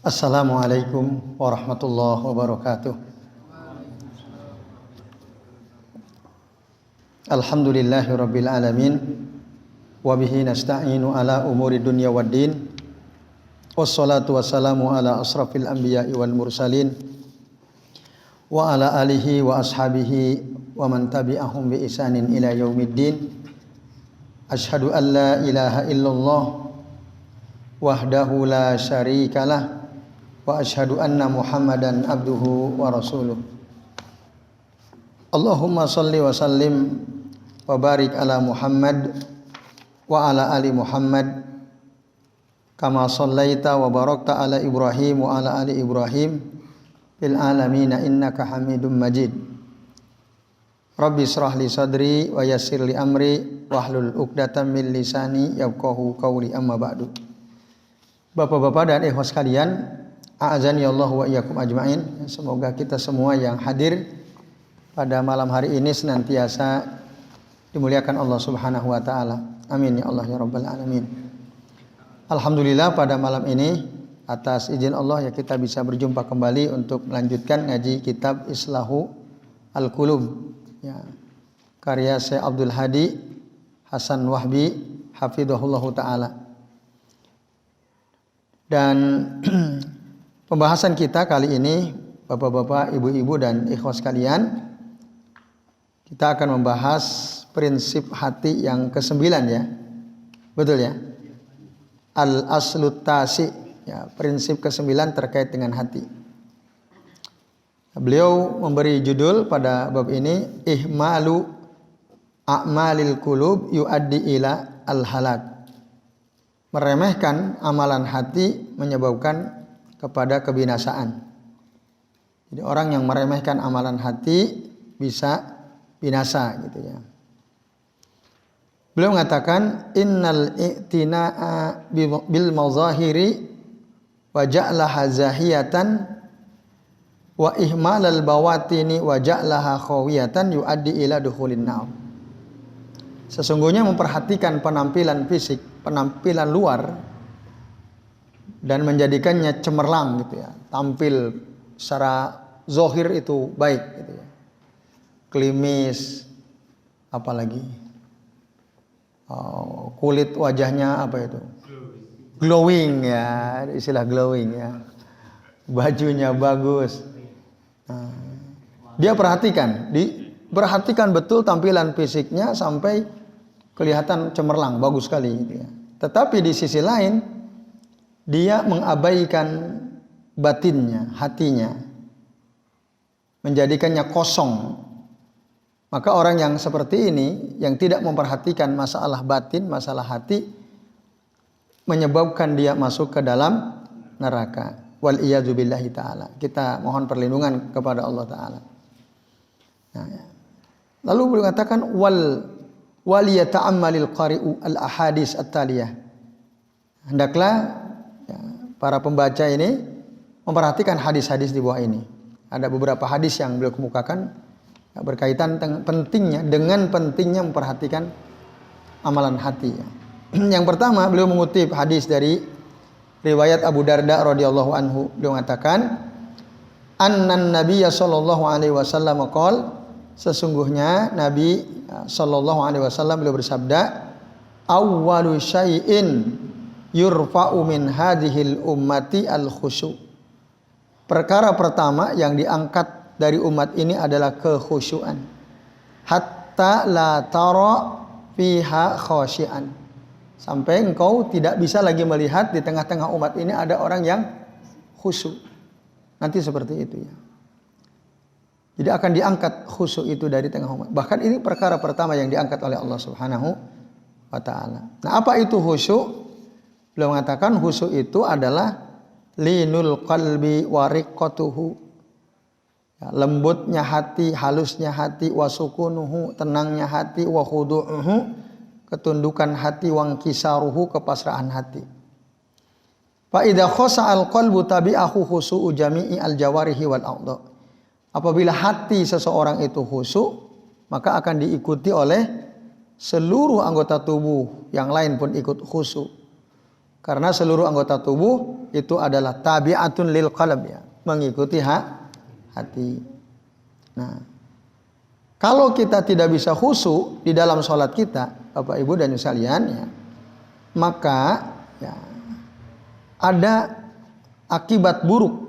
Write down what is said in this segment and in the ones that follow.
Assalamualaikum warahmatullahi wabarakatuh. Alhamdulillahirabbil alamin wa bihi nasta'inu ala umuri dunya waddin. Wassalatu wassalamu ala asrafil anbiya'i wal mursalin wa ala alihi wa ashabihi wa man tabi'ahum bi ihsanin ila yaumiddin. Asyhadu an la ilaha illallah wahdahu la syarikalah wa asyhadu anna Muhammadan abduhu wa rasuluh. Allahumma shalli wa sallim wa barik ala Muhammad wa ala ali Muhammad kama shallaita wa barakta ala Ibrahim wa ala ali Ibrahim fil alamin innaka Hamidum Majid. Rabbi shrah li sadri wa yassir li amri wahlul 'uqdatam min lisani yafqahu qawli, amma ba'du. Bapak-bapak dan ikhwas sekalian, a'azani Allah wa iyyakum ajmain. Semoga kita semua yang hadir pada malam hari ini senantiasa dimuliakan Allah Subhanahu wa taala. Amin ya Allah ya rabbal alamin. Alhamdulillah, pada malam ini atas izin Allah ya kita bisa berjumpa kembali untuk melanjutkan ngaji kitab Islahu Al-Qulub ya, karya Syekh Abdul Hadi Hasan Wahbi hafizahullahu taala. Dan pembahasan kita kali ini, bapak-bapak, ibu-ibu dan ikhwas sekalian, kita akan membahas prinsip hati yang ke-9 ya. Betul ya? Al-aslut tasi ya, prinsip ke-9 terkait dengan hati. Beliau memberi judul pada bab ini, ihmalu a'malil qulub yuaddi ila al-halak. Meremehkan amalan hati menyebabkan kepada kebinasaan. Jadi orang yang meremehkan amalan hati bisa binasa gitu ya. Beliau mengatakan innal i'tina'a bil mazahiri wa ja'laha zahiyatan wa ihmalal bawatini wa ja'laha khawiyatan yuaddi ila dukhulin nar. Sesungguhnya memperhatikan penampilan fisik, penampilan luar, dan menjadikannya cemerlang gitu ya, tampil secara zahir itu baik gitu ya, klimis, apalagi kulit wajahnya apa itu, glowing ya, istilah glowing ya, bajunya bagus. Nah, dia perhatikan betul tampilan fisiknya sampai kelihatan cemerlang, bagus sekali gitu ya. Tetapi di sisi lain dia mengabaikan batinnya, hatinya, menjadikannya kosong. Maka orang yang seperti ini, yang tidak memperhatikan masalah batin, masalah hati, menyebabkan dia masuk ke dalam neraka. Wal iyadzu billahi ta'ala. Kita mohon perlindungan kepada Allah ta'ala. Nah, lalu beliau katakan wal yata'ammalil qari'u al ahadits at-taliyah. Hendaklah ya, para pembaca ini memperhatikan hadis-hadis di bawah ini. Ada beberapa hadis yang beliau kemukakan ya, berkaitan dengan pentingnya memperhatikan amalan hati ya. Yang pertama, beliau mengutip hadis dari riwayat Abu Darda radhiyallahu anhu. Beliau mengatakan annan nabiyya sallallahu alaihi wasallam qala, sesungguhnya Nabi sallallahu alaihi wasallam beliau bersabda, awwalu syai'in yurfa'u min hadhil ummati al-khusyu'. Perkara pertama yang diangkat dari umat ini adalah kekhusyuan. Hatta la tara fiha khasyian. Sampai engkau tidak bisa lagi melihat di tengah-tengah umat ini ada orang yang khusyuk. Nanti seperti itu ya. Jadi akan diangkat khusyuk itu dari tengah umat. Bahkan ini perkara pertama yang diangkat oleh Allah Subhanahu wa taala. Nah, apa itu khusyuk? Beliau mengatakan khusyuk itu adalah linul qalbi wa riqqatuhu. Ya, lembutnya hati, halusnya hati, wa sukunuhu, tenangnya hati, wa khudu'uhu, ketundukan hati, wa inkisaruhu, kepasrahan hati. Fa idza khasa'al qalbu tabi'ahu khusu'u jami'i al-jawarihi wal a'dha. Apabila hati seseorang itu khusyuk, maka akan diikuti oleh seluruh anggota tubuh yang lain pun ikut khusyuk. Karena seluruh anggota tubuh itu adalah tabi'atun lil qalb ya, mengikuti hati. Nah, kalau kita tidak bisa khusyuk di dalam sholat kita, Bapak Ibu dan sekalian ya, maka ya, ada akibat buruk.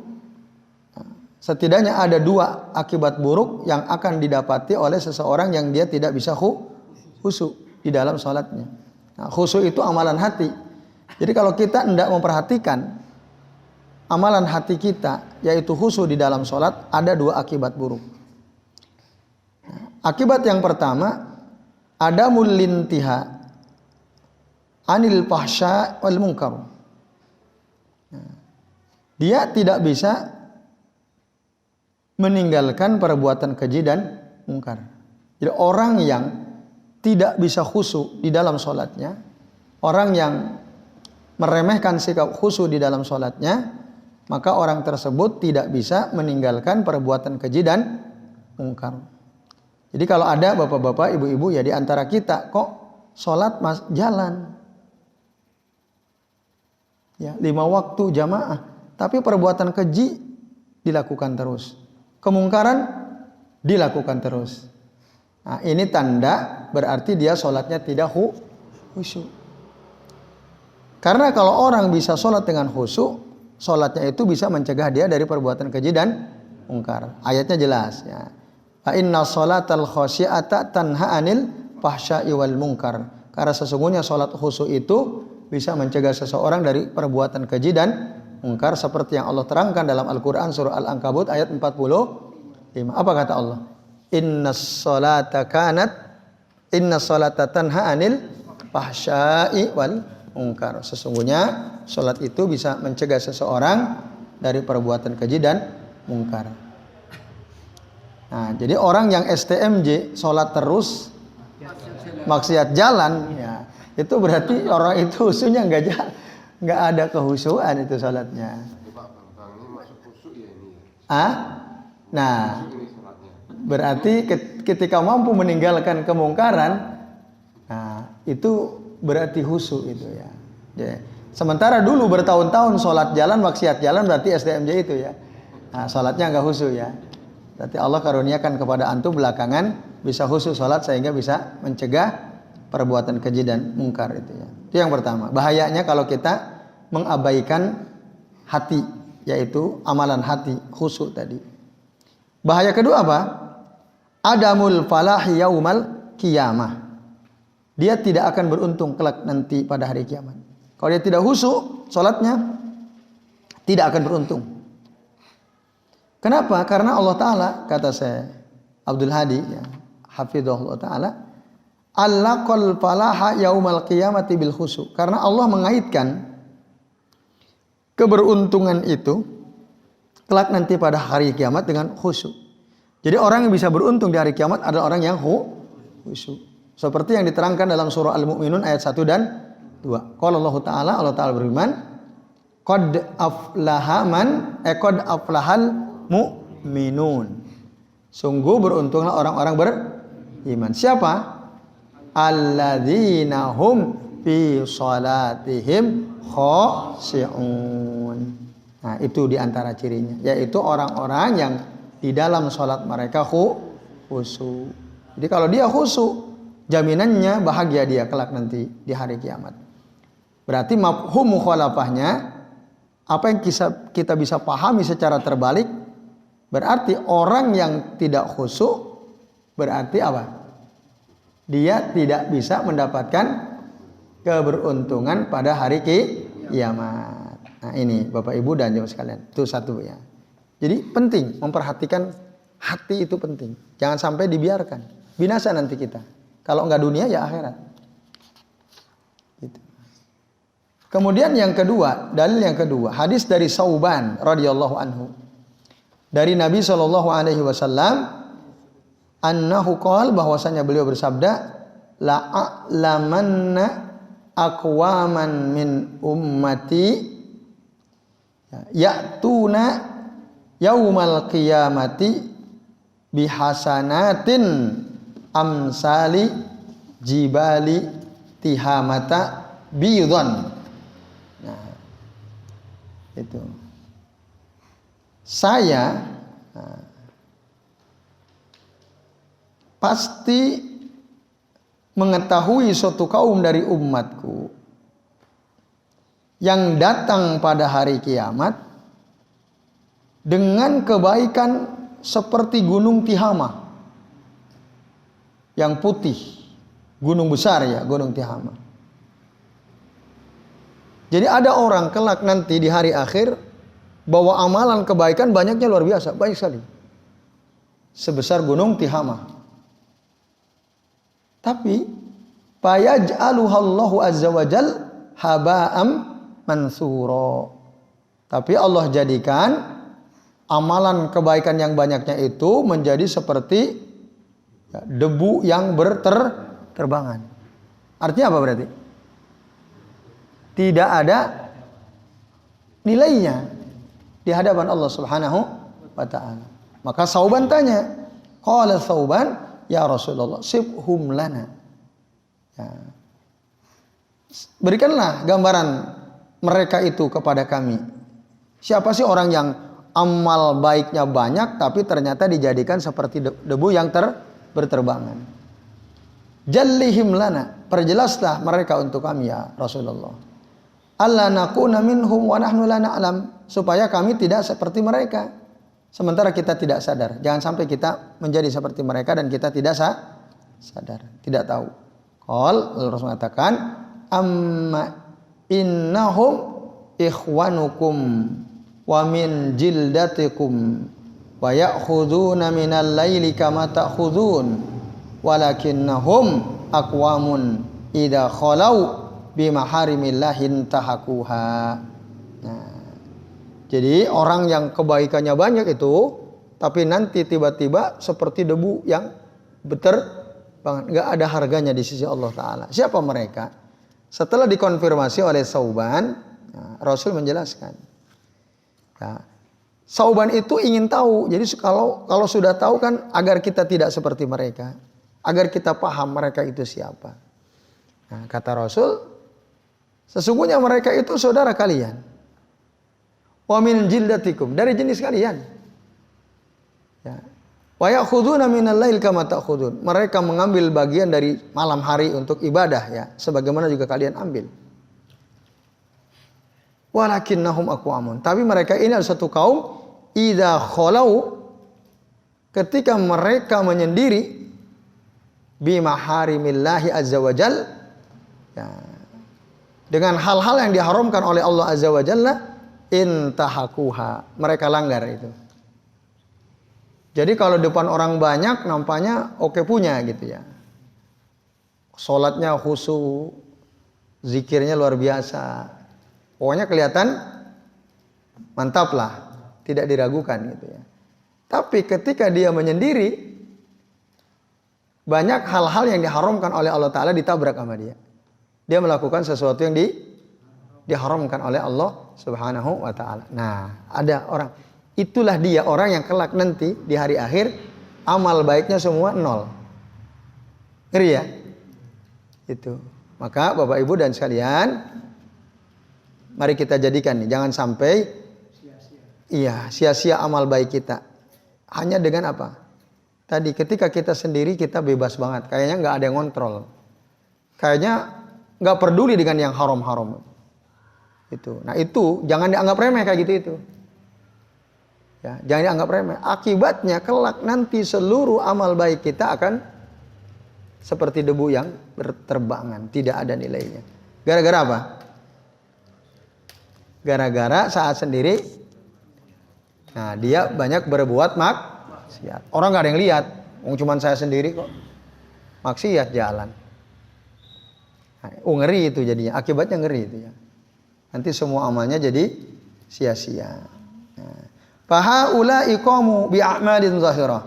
Setidaknya ada 2 akibat buruk yang akan didapati oleh seseorang yang dia tidak bisa khusyuk di dalam sholatnya. Nah, khusyuk itu amalan hati. Jadi kalau kita tidak memperhatikan amalan hati kita, yaitu khusyuk di dalam sholat, ada 2 akibat buruk. Nah, akibat yang pertama, adamul lintiha anil fahsya wal munkar. Nah, dia tidak bisa meninggalkan perbuatan keji dan mungkar. Jadi orang yang tidak bisa khusyuk di dalam sholatnya, orang yang meremehkan sikap khusyuk di dalam sholatnya, maka orang tersebut tidak bisa meninggalkan perbuatan keji dan mungkar. Jadi kalau ada bapak-bapak, ibu-ibu ya di antara kita kok sholat jalan, ya 5 waktu jamaah, tapi perbuatan keji dilakukan terus, kemungkaran dilakukan terus. Nah, ini tanda berarti dia sholatnya tidak khusyuk. Karena kalau orang bisa sholat dengan khusyuk, sholatnya itu bisa mencegah dia dari perbuatan keji dan mungkar. Ayatnya jelas ya. Fa inna sholatal khasyi'ata tanha 'anil fahsya'i wal munkar. Karena sesungguhnya sholat khusyuk itu bisa mencegah seseorang dari perbuatan keji dan mungkar seperti yang Allah terangkan dalam Al-Qur'an surah Al-Ankabut ayat 45. Apa kata Allah? Innas sholata tanha 'anil fahsya'i wal mungkar. Sesungguhnya sholat itu bisa mencegah seseorang dari perbuatan keji dan mungkar. Nah, jadi orang yang STMJ sholat terus maksiat jalan, ya, itu berarti orang itu khusyuknya nggak ada kehusyuan itu sholatnya. Nah, berarti ketika mampu meninggalkan kemungkaran, nah itu berarti khusyuk itu ya. Sementara dulu bertahun-tahun sholat jalan, maksiat jalan, berarti STMJ itu ya. Nah, sholatnya nggak khusyuk ya. Berarti Allah karuniakan kepada antum belakangan bisa khusyuk sholat sehingga bisa mencegah perbuatan keji dan mungkar itu ya. Itu yang pertama. Bahayanya kalau kita mengabaikan hati, yaitu amalan hati khusyuk tadi. Bahaya kedua apa? Adamul falahi yaumal qiyamah. Dia tidak akan beruntung kelak nanti pada hari kiamat. Kalau dia tidak khusyuk sholatnya, tidak akan beruntung. Kenapa? Karena Allah Ta'ala, kata saya Abdul Hadi ya, hafidhahullah Ta'ala, allaqal falaha yaumal qiyamati bil khusyuk. Karena Allah mengaitkan keberuntungan itu kelak nanti pada hari kiamat dengan khusyuk. Jadi orang yang bisa beruntung di hari kiamat adalah orang yang khusyuk. Seperti yang diterangkan dalam surah Al-Mu'minun ayat 1 dan 2. Qala Allah Ta'ala berfirman, qad aflahal mu'minun. Sungguh beruntunglah orang-orang beriman. Siapa? Alladzina hum fi shalatihim khashi'un. Nah, itu diantara cirinya, yaitu orang-orang yang di dalam sholat mereka khusyuk. Jadi kalau dia khusyuk, jaminannya bahagia dia kelak nanti di hari kiamat. Berarti mafhum mukhalafahnya, apa yang kita bisa pahami secara terbalik, berarti orang yang tidak khusyuk berarti apa? Dia tidak bisa mendapatkan keberuntungan pada hari kiamat. Nah, ini Bapak Ibu dan jemaah sekalian, itu satu ya. Jadi penting memperhatikan hati, itu penting. Jangan sampai dibiarkan binasa nanti kita. Kalau enggak dunia ya akhirat. Gitu. Kemudian yang kedua, dalil yang kedua, hadis dari Sauban radhiyallahu anhu. Dari Nabi sallallahu alaihi wasallam, annahu qala, bahwasanya beliau bersabda, la a'lamanna aqwaman min ummati ya'tuna yaumal qiyamati bihasanatin amsali jibali tihamata bidhan. Nah, Itu. Saya pasti mengetahui suatu kaum dari umatku yang datang pada hari kiamat dengan kebaikan seperti gunung Tihama yang putih, gunung besar ya, gunung Tihama. Jadi ada orang kelak nanti di hari akhir bawa amalan kebaikan banyaknya luar biasa, baik sekali, sebesar gunung Tihama. Tapi fayaj'aluhallahu azza wajal haba'am mansura. Tapi Allah jadikan amalan kebaikan yang banyaknya itu menjadi seperti debu yang berterbangan. Artinya apa berarti? Tidak ada nilainya di hadapan Allah Subhanahu wa taala. Maka Sauban tanya, qala Sauban, ya Rasulullah, sibhum lana. Ya. Berikanlah gambaran mereka itu kepada kami. Siapa sih orang yang amal baiknya banyak tapi ternyata dijadikan seperti debu yang berterbangan? Jallihim lana, perjelaslah mereka untuk kami ya Rasulullah. Alla nakuna minhum wa nahnu la na'lam, supaya kami tidak seperti mereka sementara kita tidak sadar. Jangan sampai kita menjadi seperti mereka dan kita tidak sadar, tidak tahu. Qal, Rasul mengatakan, amma innahum ikhwanukum wa min jildatikum wa ya'khuduna minal laili kama ta'khudun walakinnahum aqwamun idza khalau bimaharimillahi intahakuha. Nah, jadi orang yang kebaikannya banyak itu, tapi nanti tiba-tiba seperti debu yang berterbangan, nggak ada harganya di sisi Allah Taala. Siapa mereka? Setelah dikonfirmasi oleh Sauban, Rasul menjelaskan. Nah, Sauban itu ingin tahu. Jadi kalau sudah tahu kan, agar kita tidak seperti mereka, agar kita paham mereka itu siapa. Nah, kata Rasul, sesungguhnya mereka itu saudara kalian. Wa min jildatikum, dari jenis kalian. Ya. Wa ya'khuduna minal lail kama ta'khudun. Mereka mengambil bagian dari malam hari untuk ibadah ya, sebagaimana juga kalian ambil. Walakinnahum aqwamun. Tapi mereka ini adalah satu kaum idza khalau, ketika mereka menyendiri bimaharimillahi azza wajal, ya, dengan hal-hal yang diharamkan oleh Allah azza wajalla, intahakuha, mereka langgar itu. Jadi kalau depan orang banyak nampaknya oke punya gitu ya. Salatnya khusyuk, zikirnya luar biasa. Pokoknya kelihatan mantap lah, tidak diragukan gitu ya. Tapi ketika dia menyendiri, banyak hal-hal yang diharamkan oleh Allah Ta'ala ditabrak sama dia. Dia melakukan sesuatu yang diharamkan oleh Allah Subhanahu wa Ta'ala. Nah, ada orang, itulah dia orang yang kelak nanti di hari akhir amal baiknya semua nol. Ngeri ya? Itu. Maka Bapak Ibu dan sekalian, mari kita jadikan nih, jangan sampai sia-sia amal baik kita. Hanya dengan apa? Tadi ketika kita sendiri kita bebas banget, kayaknya nggak ada yang ngontrol. Kayaknya nggak peduli dengan yang haram-haram. Itu. Nah itu jangan dianggap remeh kayak gitu itu. Ya, jangan dianggap remeh. Akibatnya kelak nanti seluruh amal baik kita akan seperti debu yang berterbangan, tidak ada nilainya. Gara-gara apa? Gara-gara saat sendiri, nah dia banyak berbuat maksiat. Orang nggak ada yang lihat, cuman saya sendiri kok maksiat jalan. Ngeri itu jadinya, akibatnya ngeri itu ya. Nanti semua amalnya jadi sia-sia. Fahaula iqamu bi'amalin zahirah.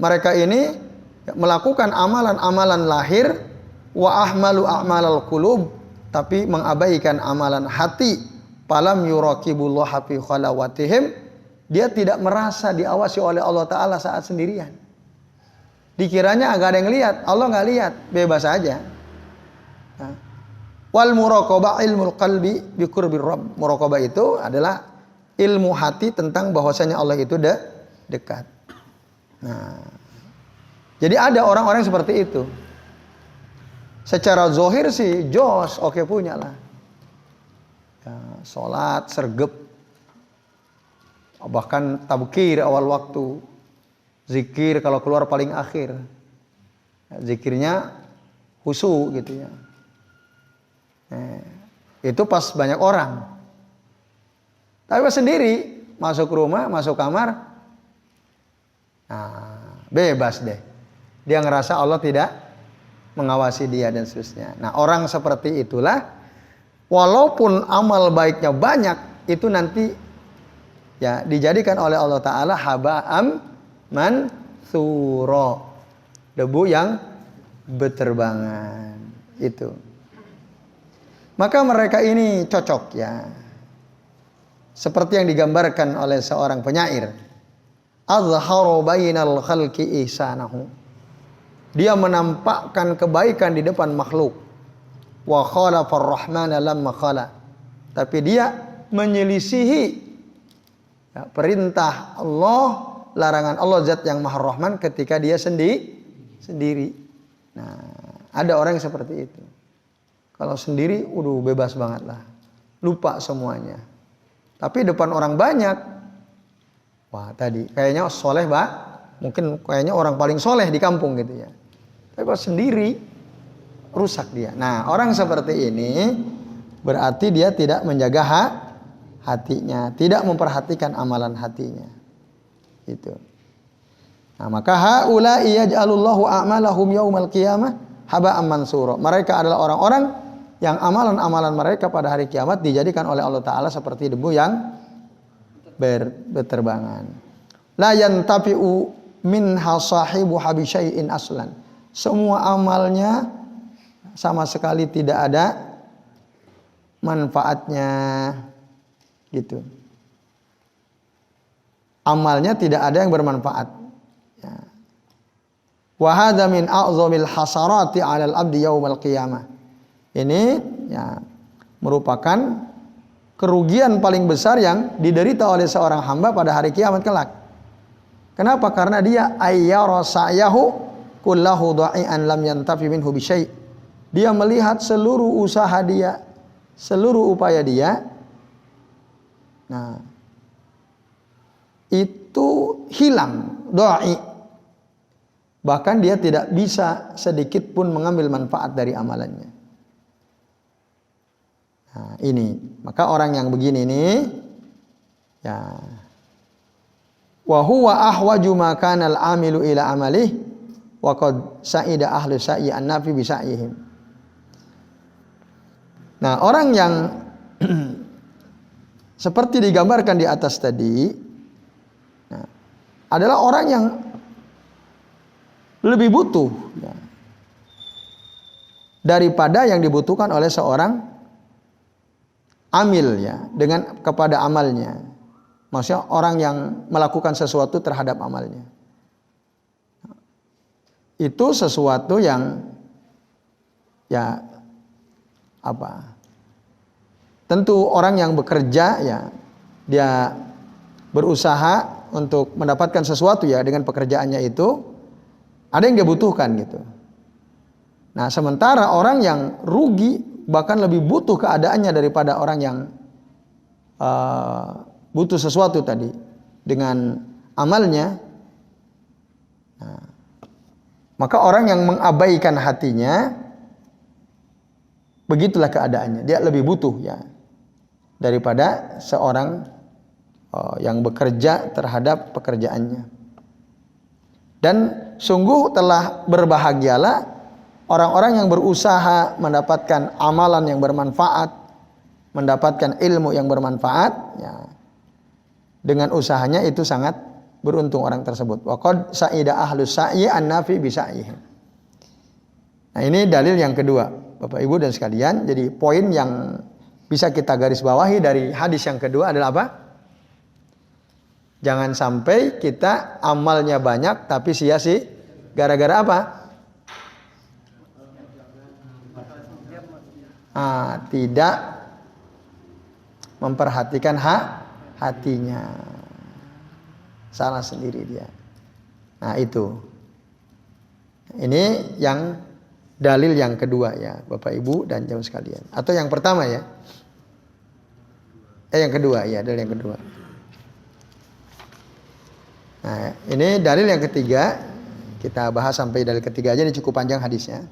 Mereka ini melakukan amalan-amalan lahir, wa ahmalu a'malal qulub, tapi mengabaikan amalan hati. Falam yuraqibullaha fi khalawatihim. Dia tidak merasa diawasi oleh Allah Ta'ala saat sendirian. Dikiranya agak ada yang lihat, Allah nggak lihat, bebas aja. Wal muraqabah ilmul qalbi bi qurbir rabb. Muraqabah itu adalah ilmu hati tentang bahwasanya Allah itu dekat. Nah, jadi ada orang-orang seperti itu. Secara zahir sih jos, oke punya lah. Ya, sholat, sergep, bahkan tabkir awal waktu, zikir kalau keluar paling akhir, ya, zikirnya khusyuk gitu ya. Itu pas banyak orang. Tapi pas sendiri, masuk rumah, masuk kamar, nah, bebas deh. Dia ngerasa Allah tidak mengawasi dia dan seterusnya. Nah, orang seperti itulah, walaupun amal baiknya banyak, itu nanti ya dijadikan oleh Allah Ta'ala haba'am mansura, debu yang berterbangan. Itu. Maka mereka ini cocok ya. Seperti yang digambarkan oleh seorang penyair. Azharu bainal khalqi ihsanahu. Dia menampakkan kebaikan di depan makhluk. Wa khalafar rahmana lamma khala. Tapi dia menyelisihi ya, perintah Allah, larangan Allah zat yang maha rahman ketika dia sendiri. Nah, ada orang yang seperti itu. Kalau sendiri, bebas banget lah. Lupa semuanya. Tapi depan orang banyak, wah tadi kayaknya soleh mungkin kayaknya orang paling soleh di kampung gitu ya. Tapi pas sendiri, rusak dia. Nah, orang seperti ini berarti dia tidak menjaga hatinya, tidak memperhatikan amalan hatinya. Itu. Nah, maka haula'i yaj'alullahu a'malahum yaumal qiyamah haba'an mansura. Mereka adalah orang-orang yang amalan-amalan mereka pada hari kiamat dijadikan oleh Allah Ta'ala seperti debu yang berterbangan. La yantafi'u minha sahibu habisyai'in aslan. Semua amalnya sama sekali tidak ada manfaatnya. Gitu. Amalnya tidak ada yang bermanfaat. Ya. Wa hadza min a'zamil hasarati 'alal abdi yaumal qiyamah. Ini ya merupakan kerugian paling besar yang diderita oleh seorang hamba pada hari kiamat kelak. Kenapa? Karena dia ayyara sa'yahu kullahu dha'i'an lam yantafi minhu bi syai'. Dia melihat seluruh usaha dia, seluruh upaya dia. Nah, itu hilang, dha'i. Bahkan dia tidak bisa sedikit pun mengambil manfaat dari amalannya. Nah, ini, maka orang yang begini nih, ya, wa huwa ahwaju ma kana al-amilu ila amalih wa qad sa'ida ahlu sa'i an-nafi bi sa'ihim. Nah, orang yang seperti digambarkan di atas tadi, nah, adalah orang yang lebih butuh ya, daripada yang dibutuhkan oleh seorang amil ya, dengan kepada amalnya. Maksudnya orang yang melakukan sesuatu terhadap amalnya. Itu sesuatu yang ya apa? Tentu orang yang bekerja ya, dia berusaha untuk mendapatkan sesuatu ya dengan pekerjaannya itu, ada yang dia butuhkan gitu. Nah, sementara orang yang rugi bahkan lebih butuh keadaannya daripada orang yang butuh sesuatu tadi dengan amalnya. Nah, maka orang yang mengabaikan hatinya, begitulah keadaannya. Dia lebih butuh ya daripada seorang yang bekerja terhadap pekerjaannya. Dan sungguh telah berbahagialah orang-orang yang berusaha mendapatkan amalan yang bermanfaat, mendapatkan ilmu yang bermanfaat, ya, dengan usahanya itu sangat beruntung orang tersebut. Wa qad sa'ida ahlus sa'i an-nafi bi sa'ihim. Nah, ini dalil yang kedua, Bapak Ibu dan sekalian. Jadi poin yang bisa kita garis bawahi dari hadis yang kedua adalah apa? Jangan sampai kita amalnya banyak tapi sia-sia. Gara-gara apa? Tidak memperhatikan hatinya. Salah sendiri dia. Nah itu. Ini yang dalil yang kedua ya Bapak Ibu dan jamaah sekalian. Atau yang pertama ya. Yang kedua ya, dalil yang kedua. Nah ini dalil yang ketiga. Kita bahas sampai dalil ketiga aja, ini cukup panjang hadisnya.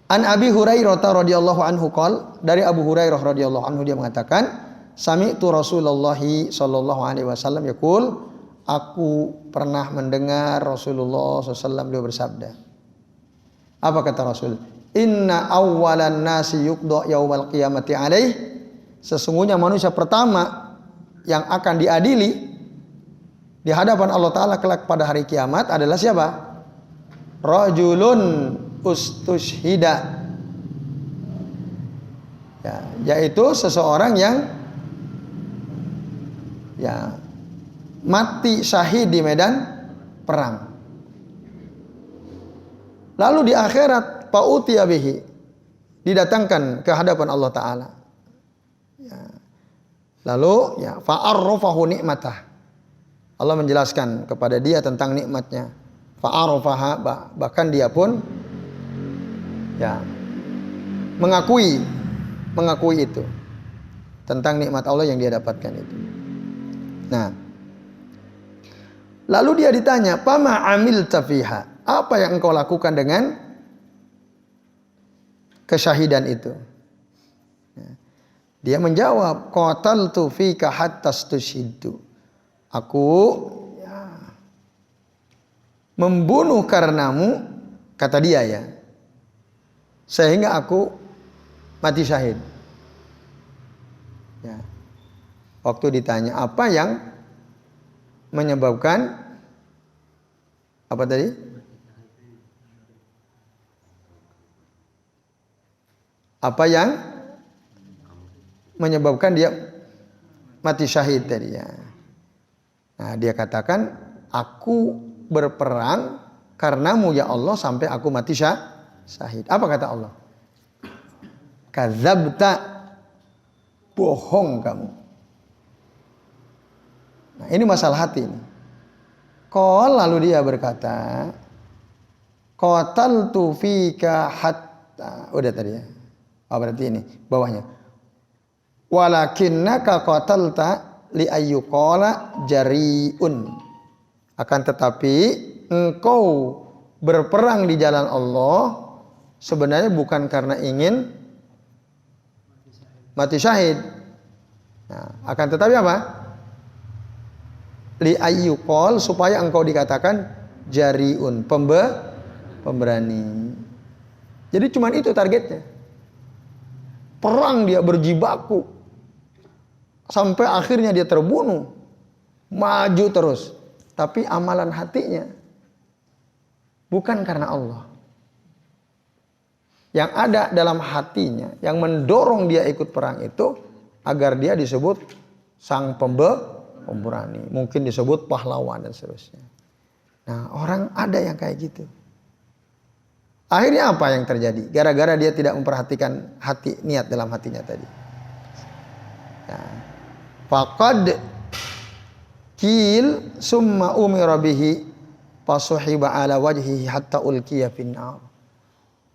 An Abi Hurairah radhiyallahu anhu qol, dari Abu Hurairah radhiyallahu anhu dia mengatakan, sami'tu Rasulullah sallallahu alaihi wasallam yaqul, aku pernah mendengar Rasulullah SAW beliau bersabda. Apa kata Rasul? Inna awwalan nasi yuqda yaumal qiyamati alaih, sesungguhnya manusia pertama yang akan diadili di hadapan Allah Ta'ala kelak pada hari kiamat adalah siapa? Rajulun ustushhida, ya, yaitu seseorang yang ya mati syahid di medan perang. Lalu di akhirat fa'utiya bihi, didatangkan ke hadapan Allah Ta'ala. Ya. Lalu ya fa'arrafahu nikmatah, Allah menjelaskan kepada dia tentang nikmatnya. Fa'arafaha, bahkan dia pun ya mengakui itu tentang nikmat Allah yang dia dapatkan itu. Nah, lalu dia ditanya, "Fama amilta fiha?" Apa yang engkau lakukan dengan kesyahidan itu? Dia menjawab, qataltu fika hatta stushhidtu. Aku membunuh karenamu, kata dia ya, sehingga aku mati syahid. Ya. Waktu ditanya apa yang menyebabkan apa tadi? Apa yang menyebabkan dia mati syahid tadi ya. Nah, dia katakan, aku berperang karenamu ya Allah sampai aku mati syahid. Apa kata Allah? Kadzabta, bohong kamu. Nah, ini masalah hati ini. Qal, lalu dia berkata, qataltu fika hatta, udah tadi ya. Oh, berarti ini bawahnya. Walakinnaka qatalta li ayyuqala jari'un. Akan tetapi engkau berperang di jalan Allah sebenarnya bukan karena ingin mati syahid. Nah, akan tetapi apa? Li ayyuqal, supaya engkau dikatakan jari'un, pemberani. Jadi cuman itu targetnya. Perang dia berjibaku sampai akhirnya dia terbunuh, maju terus, tapi amalan hatinya bukan karena Allah. Yang ada dalam hatinya, yang mendorong dia ikut perang itu agar dia disebut sang pemberani, mungkin disebut pahlawan dan seterusnya. Nah, orang ada yang kayak gitu. Akhirnya apa yang terjadi? Gara-gara dia tidak memperhatikan hati, niat dalam hatinya tadi. Nah, faqad kil summa umira bihi fasuhiba ala wajhihi hatta ulqiya finnar.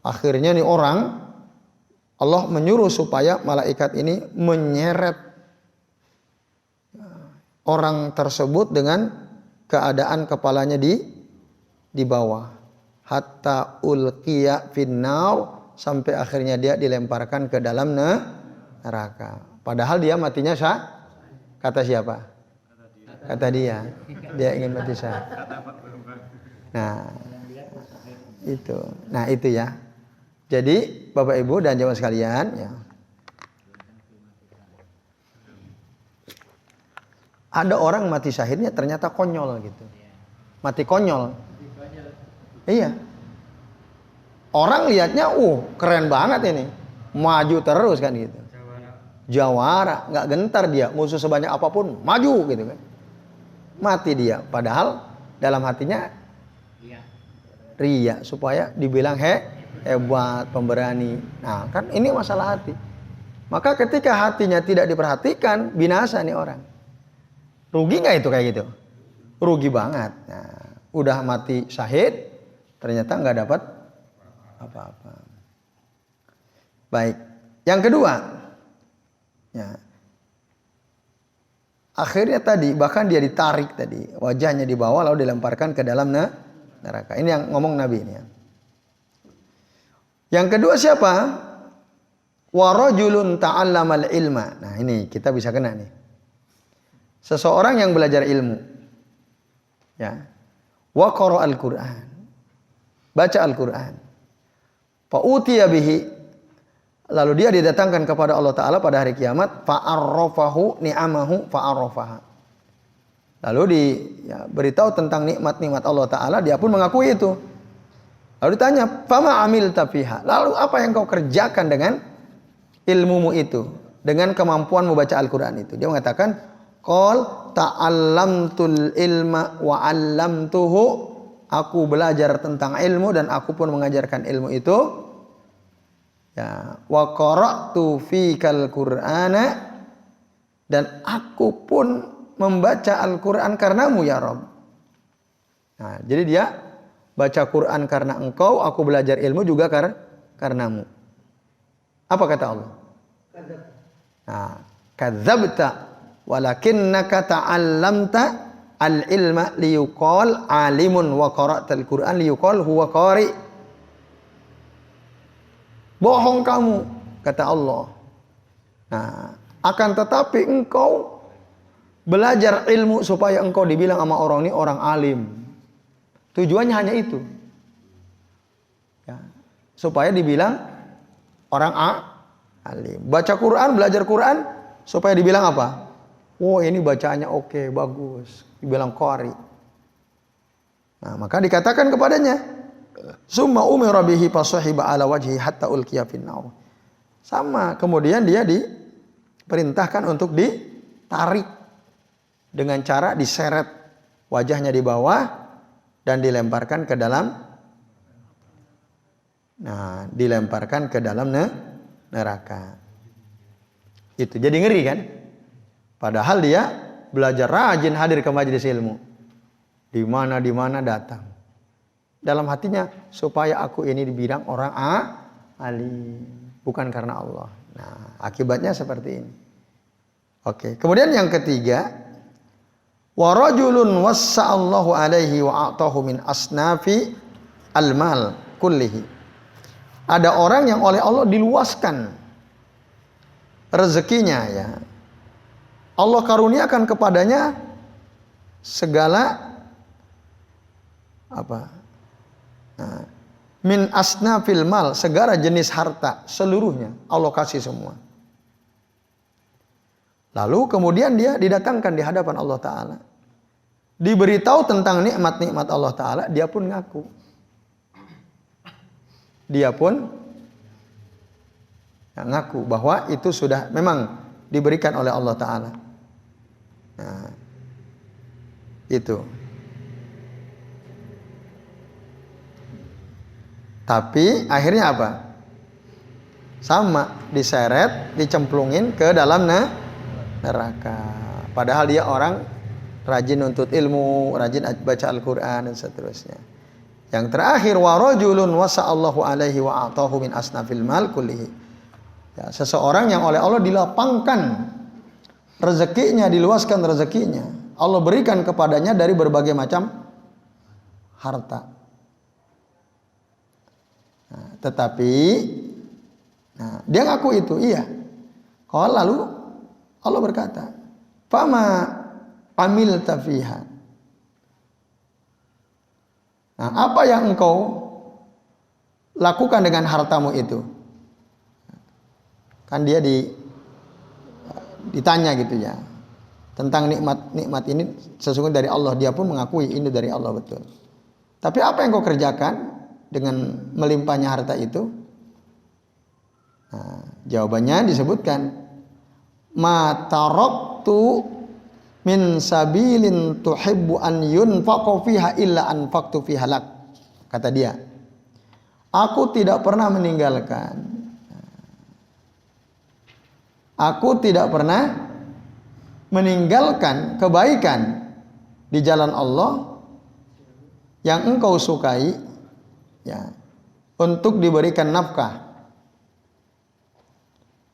Akhirnya nih orang, Allah menyuruh supaya malaikat ini menyeret orang tersebut dengan keadaan kepalanya di bawah. Hatta ulqiya finnar, sampai akhirnya dia dilemparkan ke dalam neraka. Padahal dia matinya kata siapa? Kata dia. Dia ingin mati syahid. Nah, itu. Nah, itu ya. Jadi, Bapak Ibu dan jemaah sekalian, ya. Ada orang mati syahidnya ternyata konyol gitu. Mati konyol. Iya. Orang lihatnya, keren banget ini. Maju terus kan gitu. Jawara, nggak gentar dia, musuh sebanyak apapun maju gitu kan. Mati dia, padahal dalam hatinya ria, supaya dibilang hebat, pemberani. Nah, kan ini masalah hati. Maka ketika hatinya tidak diperhatikan, binasa nih orang. Rugi nggak itu kayak gitu? Rugi banget. Nah, udah mati syahid, ternyata nggak dapat apa-apa. Baik. Yang kedua, ya, akhirnya tadi bahkan dia ditarik tadi, wajahnya dibawa lalu dilemparkan ke dalam neraka. Ini yang ngomong Nabi ini. Ya. Yang kedua siapa? Wa rajulun ta'allamal ilma. Nah, ini kita bisa kena nih. Seseorang yang belajar ilmu. Ya. Wa qara'al Qur'an. Baca Al-Qur'an. Fa utiya bihi. Lalu dia didatangkan kepada Allah Ta'ala pada hari kiamat. Fa'arrafahu ni'amahu fa'arrafaha. Lalu beritahu tentang nikmat-nikmat Allah Ta'ala. Dia pun mengakui itu. Lalu ditanya, fama amilta fiha. Lalu apa yang kau kerjakan dengan ilmumu itu? Dengan kemampuan membaca Al-Quran itu. Dia mengatakan, qal ta'allamtul ilma wa 'allamtuhu. Aku belajar tentang ilmu dan aku pun mengajarkan ilmu itu. Ya, wa qara'tu fikal Qur'ana, dan aku pun membaca Al-Qur'an karenamu ya Rabb. Nah, jadi dia baca Quran karena engkau, aku belajar ilmu juga karenamu. Apa kata Allah? Nah, kadzabta walakinnaka ta'allamta al-ilma liyuqal alimun wa qara'tal Qur'an liyuqal huwa qari. Bohong kamu, kata Allah. Nah, akan tetapi engkau belajar ilmu supaya engkau dibilang sama orang ini orang alim. Tujuannya hanya itu. Ya, supaya dibilang orang alim. Baca Quran, belajar Quran supaya dibilang apa? Oh, ini bacaannya oke, bagus. Dibilang qari. Nah, maka dikatakan kepadanya, summa umira bihi fasahiba ala wajhi hatta ulqiya finnar. Sama, kemudian dia diperintahkan untuk ditarik dengan cara diseret wajahnya di bawah dan dilemparkan ke dalam neraka. Itu jadi ngeri kan? Padahal dia belajar rajin hadir ke majelis ilmu. Di mana datang. Dalam hatinya supaya aku ini dibilang orang alim, bukan karena Allah. Nah, akibatnya seperti ini. Oke, kemudian yang ketiga, wa rajulun wassa'allahu alaihi wa a'tahu min asnafi al-mal kullihi. Ada orang yang oleh Allah diluaskan rezekinya ya. Allah karuniakan kepadanya segala apa? Nah, min asnafil mal, segala jenis harta seluruhnya Allah kasih semua. Lalu kemudian dia didatangkan di hadapan Allah Ta'ala. Diberitahu tentang nikmat-nikmat Allah Ta'ala, dia pun ngaku. Dia pun ngaku bahwa itu sudah memang diberikan oleh Allah Ta'ala. Nah, itu. Tapi akhirnya apa? Sama, diseret, dicemplungin ke dalam neraka. Padahal dia orang rajin nuntut ilmu, rajin baca Al-Quran dan seterusnya. Yang terakhir, wa rajulun wasa'allahu alaihi wa a'tahu min asnafil mal kullihi. Ya, seseorang yang oleh Allah dilapangkan rezekinya, diluaskan rezekinya. Allah berikan kepadanya dari berbagai macam harta. Nah, tetapi dia ngaku itu, iya. Kalau lalu Allah berkata, fama amilta fiha. Nah, apa yang engkau lakukan dengan hartamu itu? Kan dia ditanya gitu ya. Tentang nikmat ini sesungguhnya dari Allah. Dia pun mengakui ini dari Allah betul. Tapi apa yang kau kerjakan dengan melimpahnya harta itu? Nah, jawabannya disebutkan, ma taraktu min sabilin tuhibbu an yunfaqa fiha illa anfaqtu fiha lak. Kata dia, aku tidak pernah meninggalkan Aku tidak pernah meninggalkan kebaikan di jalan Allah yang engkau sukai, ya, untuk diberikan nafkah,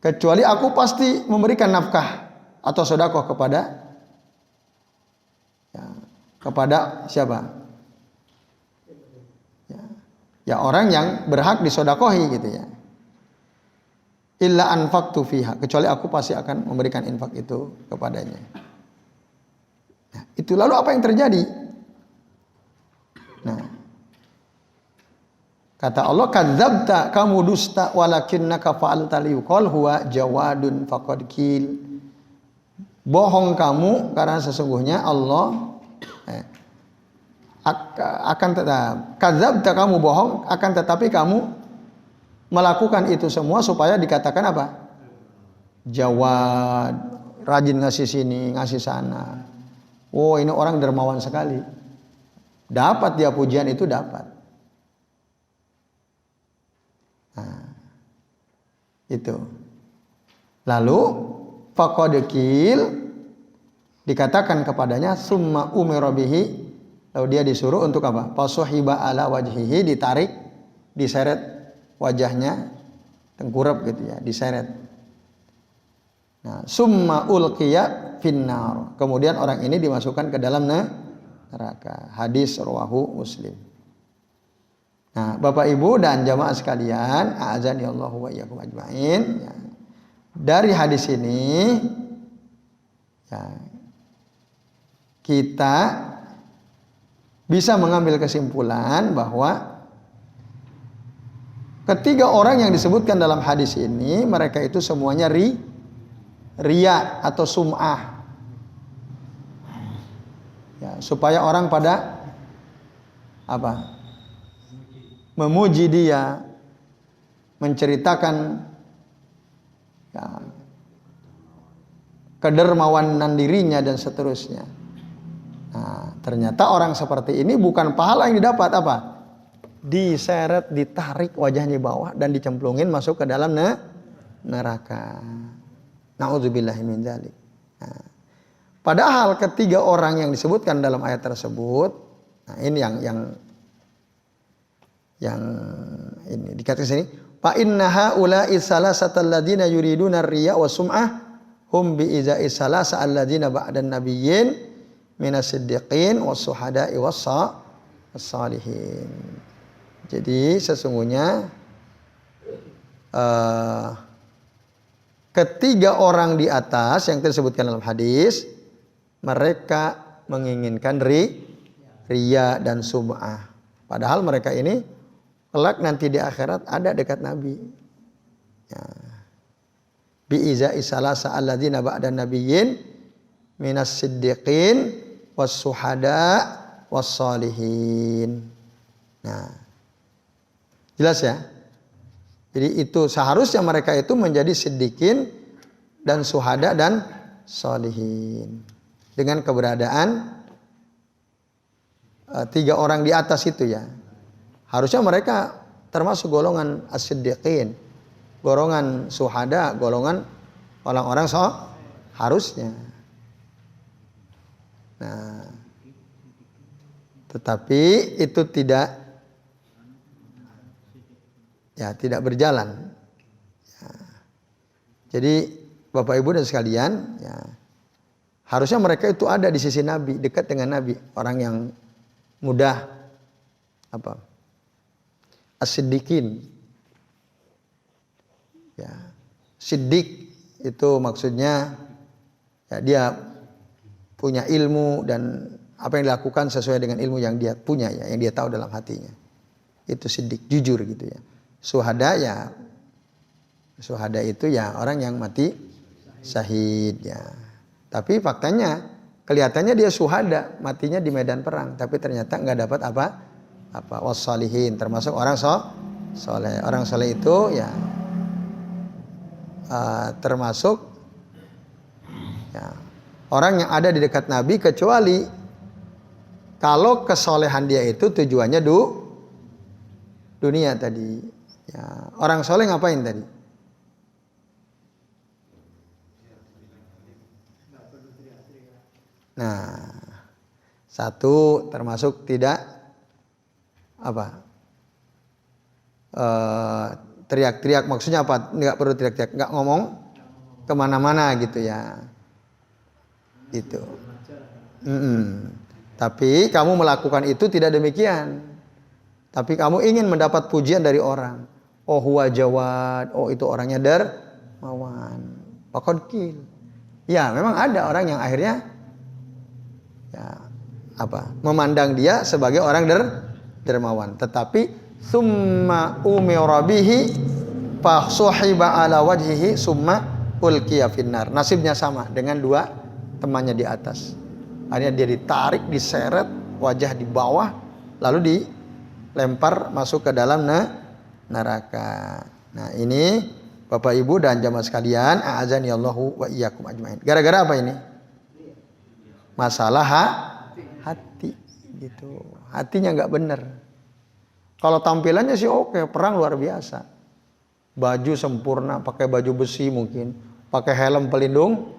kecuali aku pasti memberikan nafkah atau sedekah kepada, ya, kepada siapa? Ya orang yang berhak disodakohi gitu ya. Illa anfaqtu fiha, kecuali aku pasti akan memberikan infak itu kepadanya. Nah, itu lalu apa yang terjadi? Nah, kata Allah, kadzabta, kamu dusta, walakinnaka fa'alta liyuqal huwa jawadun faqad qil. Bohong kamu karena sesungguhnya Allah akan tetap, kadzabta, kamu bohong, akan tetapi kamu melakukan itu semua supaya dikatakan apa? Jawad, rajin ngasih sini, ngasih sana. Oh, ini orang dermawan sekali. Dapat dia pujian itu, dapat. Nah, itu. Lalu faqad qil, dikatakan kepadanya summa umira bihi, lalu dia disuruh untuk apa? Fasuhiba ala wajhihi, ditarik, diseret wajahnya, tengkurap gitu ya, diseret. Nah, summa ulqiya finnar, kemudian orang ini dimasukkan ke dalam neraka. Hadis rawahu Muslim. Nah, Bapak Ibu dan jamaah sekalian, a'azani Allah wa iyyakum ajmain, ya. Dari hadis ini, ya, kita bisa mengambil kesimpulan bahwa ketiga orang yang disebutkan dalam hadis ini, mereka itu semuanya riya atau sum'ah. Ya, supaya orang pada apa? Memuji dia, menceritakan, ya, kedermawanan dirinya dan seterusnya. Nah, ternyata orang seperti ini bukan pahala yang didapat apa? Diseret, ditarik wajahnya bawah dan dicemplungin masuk ke dalam neraka. Nauzubillahi min dzalik. Nah, padahal ketiga orang yang disebutkan dalam ayat tersebut, nah ini yang ini dikatakan sini, fa innaha ula'i salasatal ladzina yuriduna ar-riya wa sum'ah hum bi iza'i salasa alladzina ba'dan nabiyyin minas siddiqin was suhada'i was salihin. Jadi sesungguhnya ketiga orang di atas yang disebutkan dalam hadis, mereka menginginkan riya dan sum'ah. Padahal mereka ini kelak nanti di akhirat ada dekat Nabi. Ya. Bi iza'i salasa alladzina ba'dan nabiyyin minas siddiqin was suhada was salihin. Nah, jelas ya. Jadi itu seharusnya mereka itu menjadi siddiqin dan suhada dan sholihin. Dengan keberadaan tiga orang di atas itu ya. Harusnya mereka termasuk golongan as-siddiqin, golongan suhada, golongan orang-orang harusnya. Nah, tetapi itu tidak berjalan. Ya. Jadi Bapak Ibu dan sekalian, ya, harusnya mereka itu ada di sisi Nabi, dekat dengan Nabi, orang yang mudah apa? As-siddiqin. Ya. Siddiq itu maksudnya ya, dia punya ilmu dan apa yang dilakukan sesuai dengan ilmu yang dia punya ya, yang dia tahu dalam hatinya. Itu siddiq, jujur gitu ya. Suhada itu ya orang yang mati syahid ya. Tapi faktanya kelihatannya dia suhada, matinya di medan perang, tapi ternyata nggak dapat apa wassalihin, termasuk orang soleh. Orang soleh itu ya termasuk ya, orang yang ada di dekat Nabi, kecuali kalau kesolehan dia itu tujuannya dunia tadi. Ya, orang soleh ngapain tadi? Nah, satu termasuk tidak teriak-teriak, maksudnya apa? Nggak perlu teriak-teriak, nggak ngomong kemana-mana gitu ya, gitu. Tapi kamu melakukan itu tidak demikian. Tapi kamu ingin mendapat pujian dari orang. Oh huwa jawad, oh itu orangnya dermawan. Faqad qil. Ya, memang ada orang yang akhirnya memandang dia sebagai orang dermawan. Tetapi summa umira bihi fa suhiba ala wajhihi summa ulqiya finnar. Nasibnya sama dengan dua temannya di atas. Akhirnya dia ditarik, diseret, wajah di bawah, lalu dilempar masuk ke dalam neraka. Nah, ini Bapak Ibu dan jamaah sekalian, a'azani Allahu wa iyyakum ajmain. Gara-gara apa ini? Masalah hati gitu. Hatinya nggak benar. Kalau tampilannya sih oke, perang luar biasa. Baju sempurna, pakai baju besi mungkin, pakai helm pelindung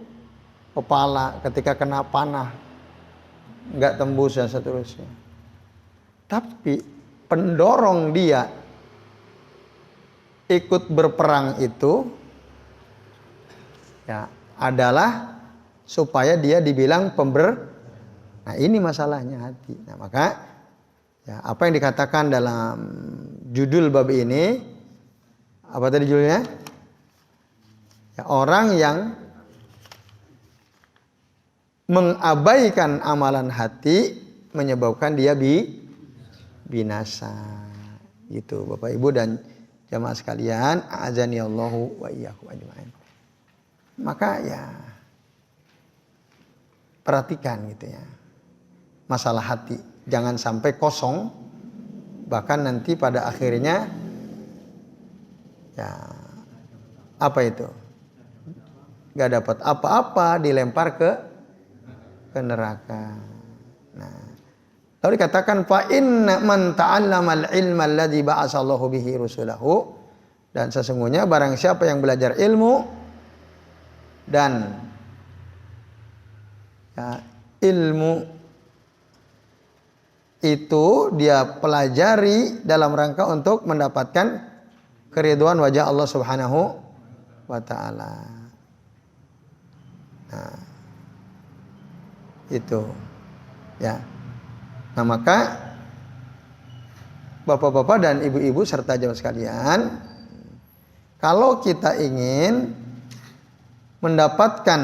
kepala ketika kena panah nggak tembus dan seterusnya. Tapi pendorong dia ikut berperang itu ya adalah supaya dia dibilang Nah, ini masalahnya hati. Nah, maka ya, apa yang dikatakan dalam judul bab ini, apa tadi judulnya? Ya, orang yang mengabaikan amalan hati menyebabkan dia binasa. Gitu, Bapak Ibu dan jamaah sekalian, a'azani Allahu wa iyyakum ajmain. Maka ya perhatikan gitu ya. Masalah hati, jangan sampai kosong, bahkan nanti pada akhirnya ya apa itu? Gak dapat apa-apa, dilempar ke neraka. Nah, lalu dikatakan fa inna man ta'allamal ilma alladzi ba'asallahu bihi rusulahu, dan sesungguhnya barang siapa yang belajar ilmu dan ya, ilmu itu dia pelajari dalam rangka untuk mendapatkan keridhaan wajah Allah Subhanahu wa taala. Nah, itu ya. Nah, maka Bapak-bapak dan ibu-ibu serta jamaah sekalian, kalau kita ingin mendapatkan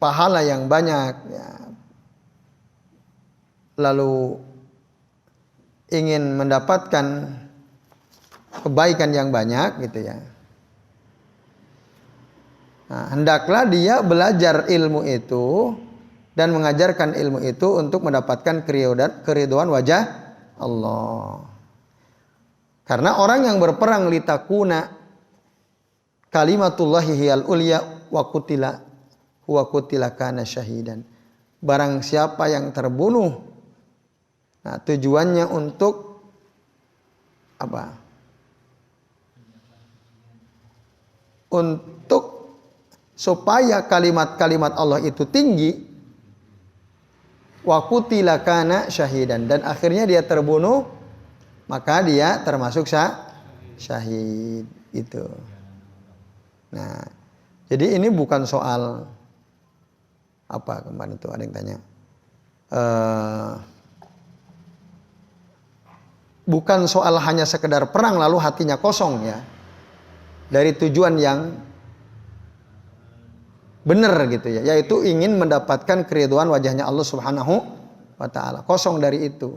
pahala yang banyak ya, lalu ingin mendapatkan kebaikan yang banyak gitu ya. Nah, hendaklah dia belajar ilmu itu dan mengajarkan ilmu itu untuk mendapatkan keridhaan wajah Allah. Karena orang yang berperang litakuna kalimatullahi hiyal ulya wa qutila kana syahidan. Barang siapa yang terbunuh, nah tujuannya untuk apa? Untuk supaya kalimat-kalimat Allah itu tinggi, wa qutila kana syahidan, dan akhirnya dia terbunuh, maka dia termasuk syahid itu. Nah, jadi ini bukan soal apa kemarin itu ada yang tanya. Bukan soal hanya sekedar perang lalu hatinya kosong ya. Dari tujuan yang benar gitu ya, yaitu ingin mendapatkan keridhaan wajahnya Allah Subhanahu wa taala. Kosong dari itu.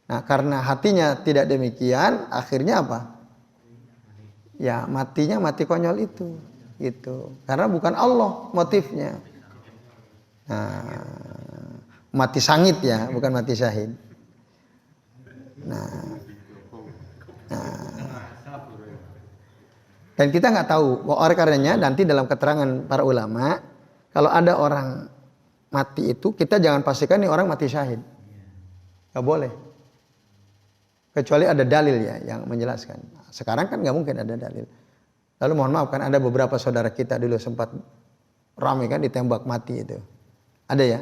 Nah, karena hatinya tidak demikian, akhirnya apa? Ya, matinya mati konyol itu. Gitu. Karena bukan Allah motifnya. Nah, mati sangit ya, bukan mati syahid. Nah. Dan kita nggak tahu, oleh karenanya nanti dalam keterangan para ulama, kalau ada orang mati itu, kita jangan pastikan ini orang mati syahid. Nggak boleh. Kecuali ada dalil ya yang menjelaskan. Sekarang kan nggak mungkin ada dalil. Lalu mohon maaf kan ada beberapa saudara kita dulu sempat ramai kan ditembak mati itu. Ada ya?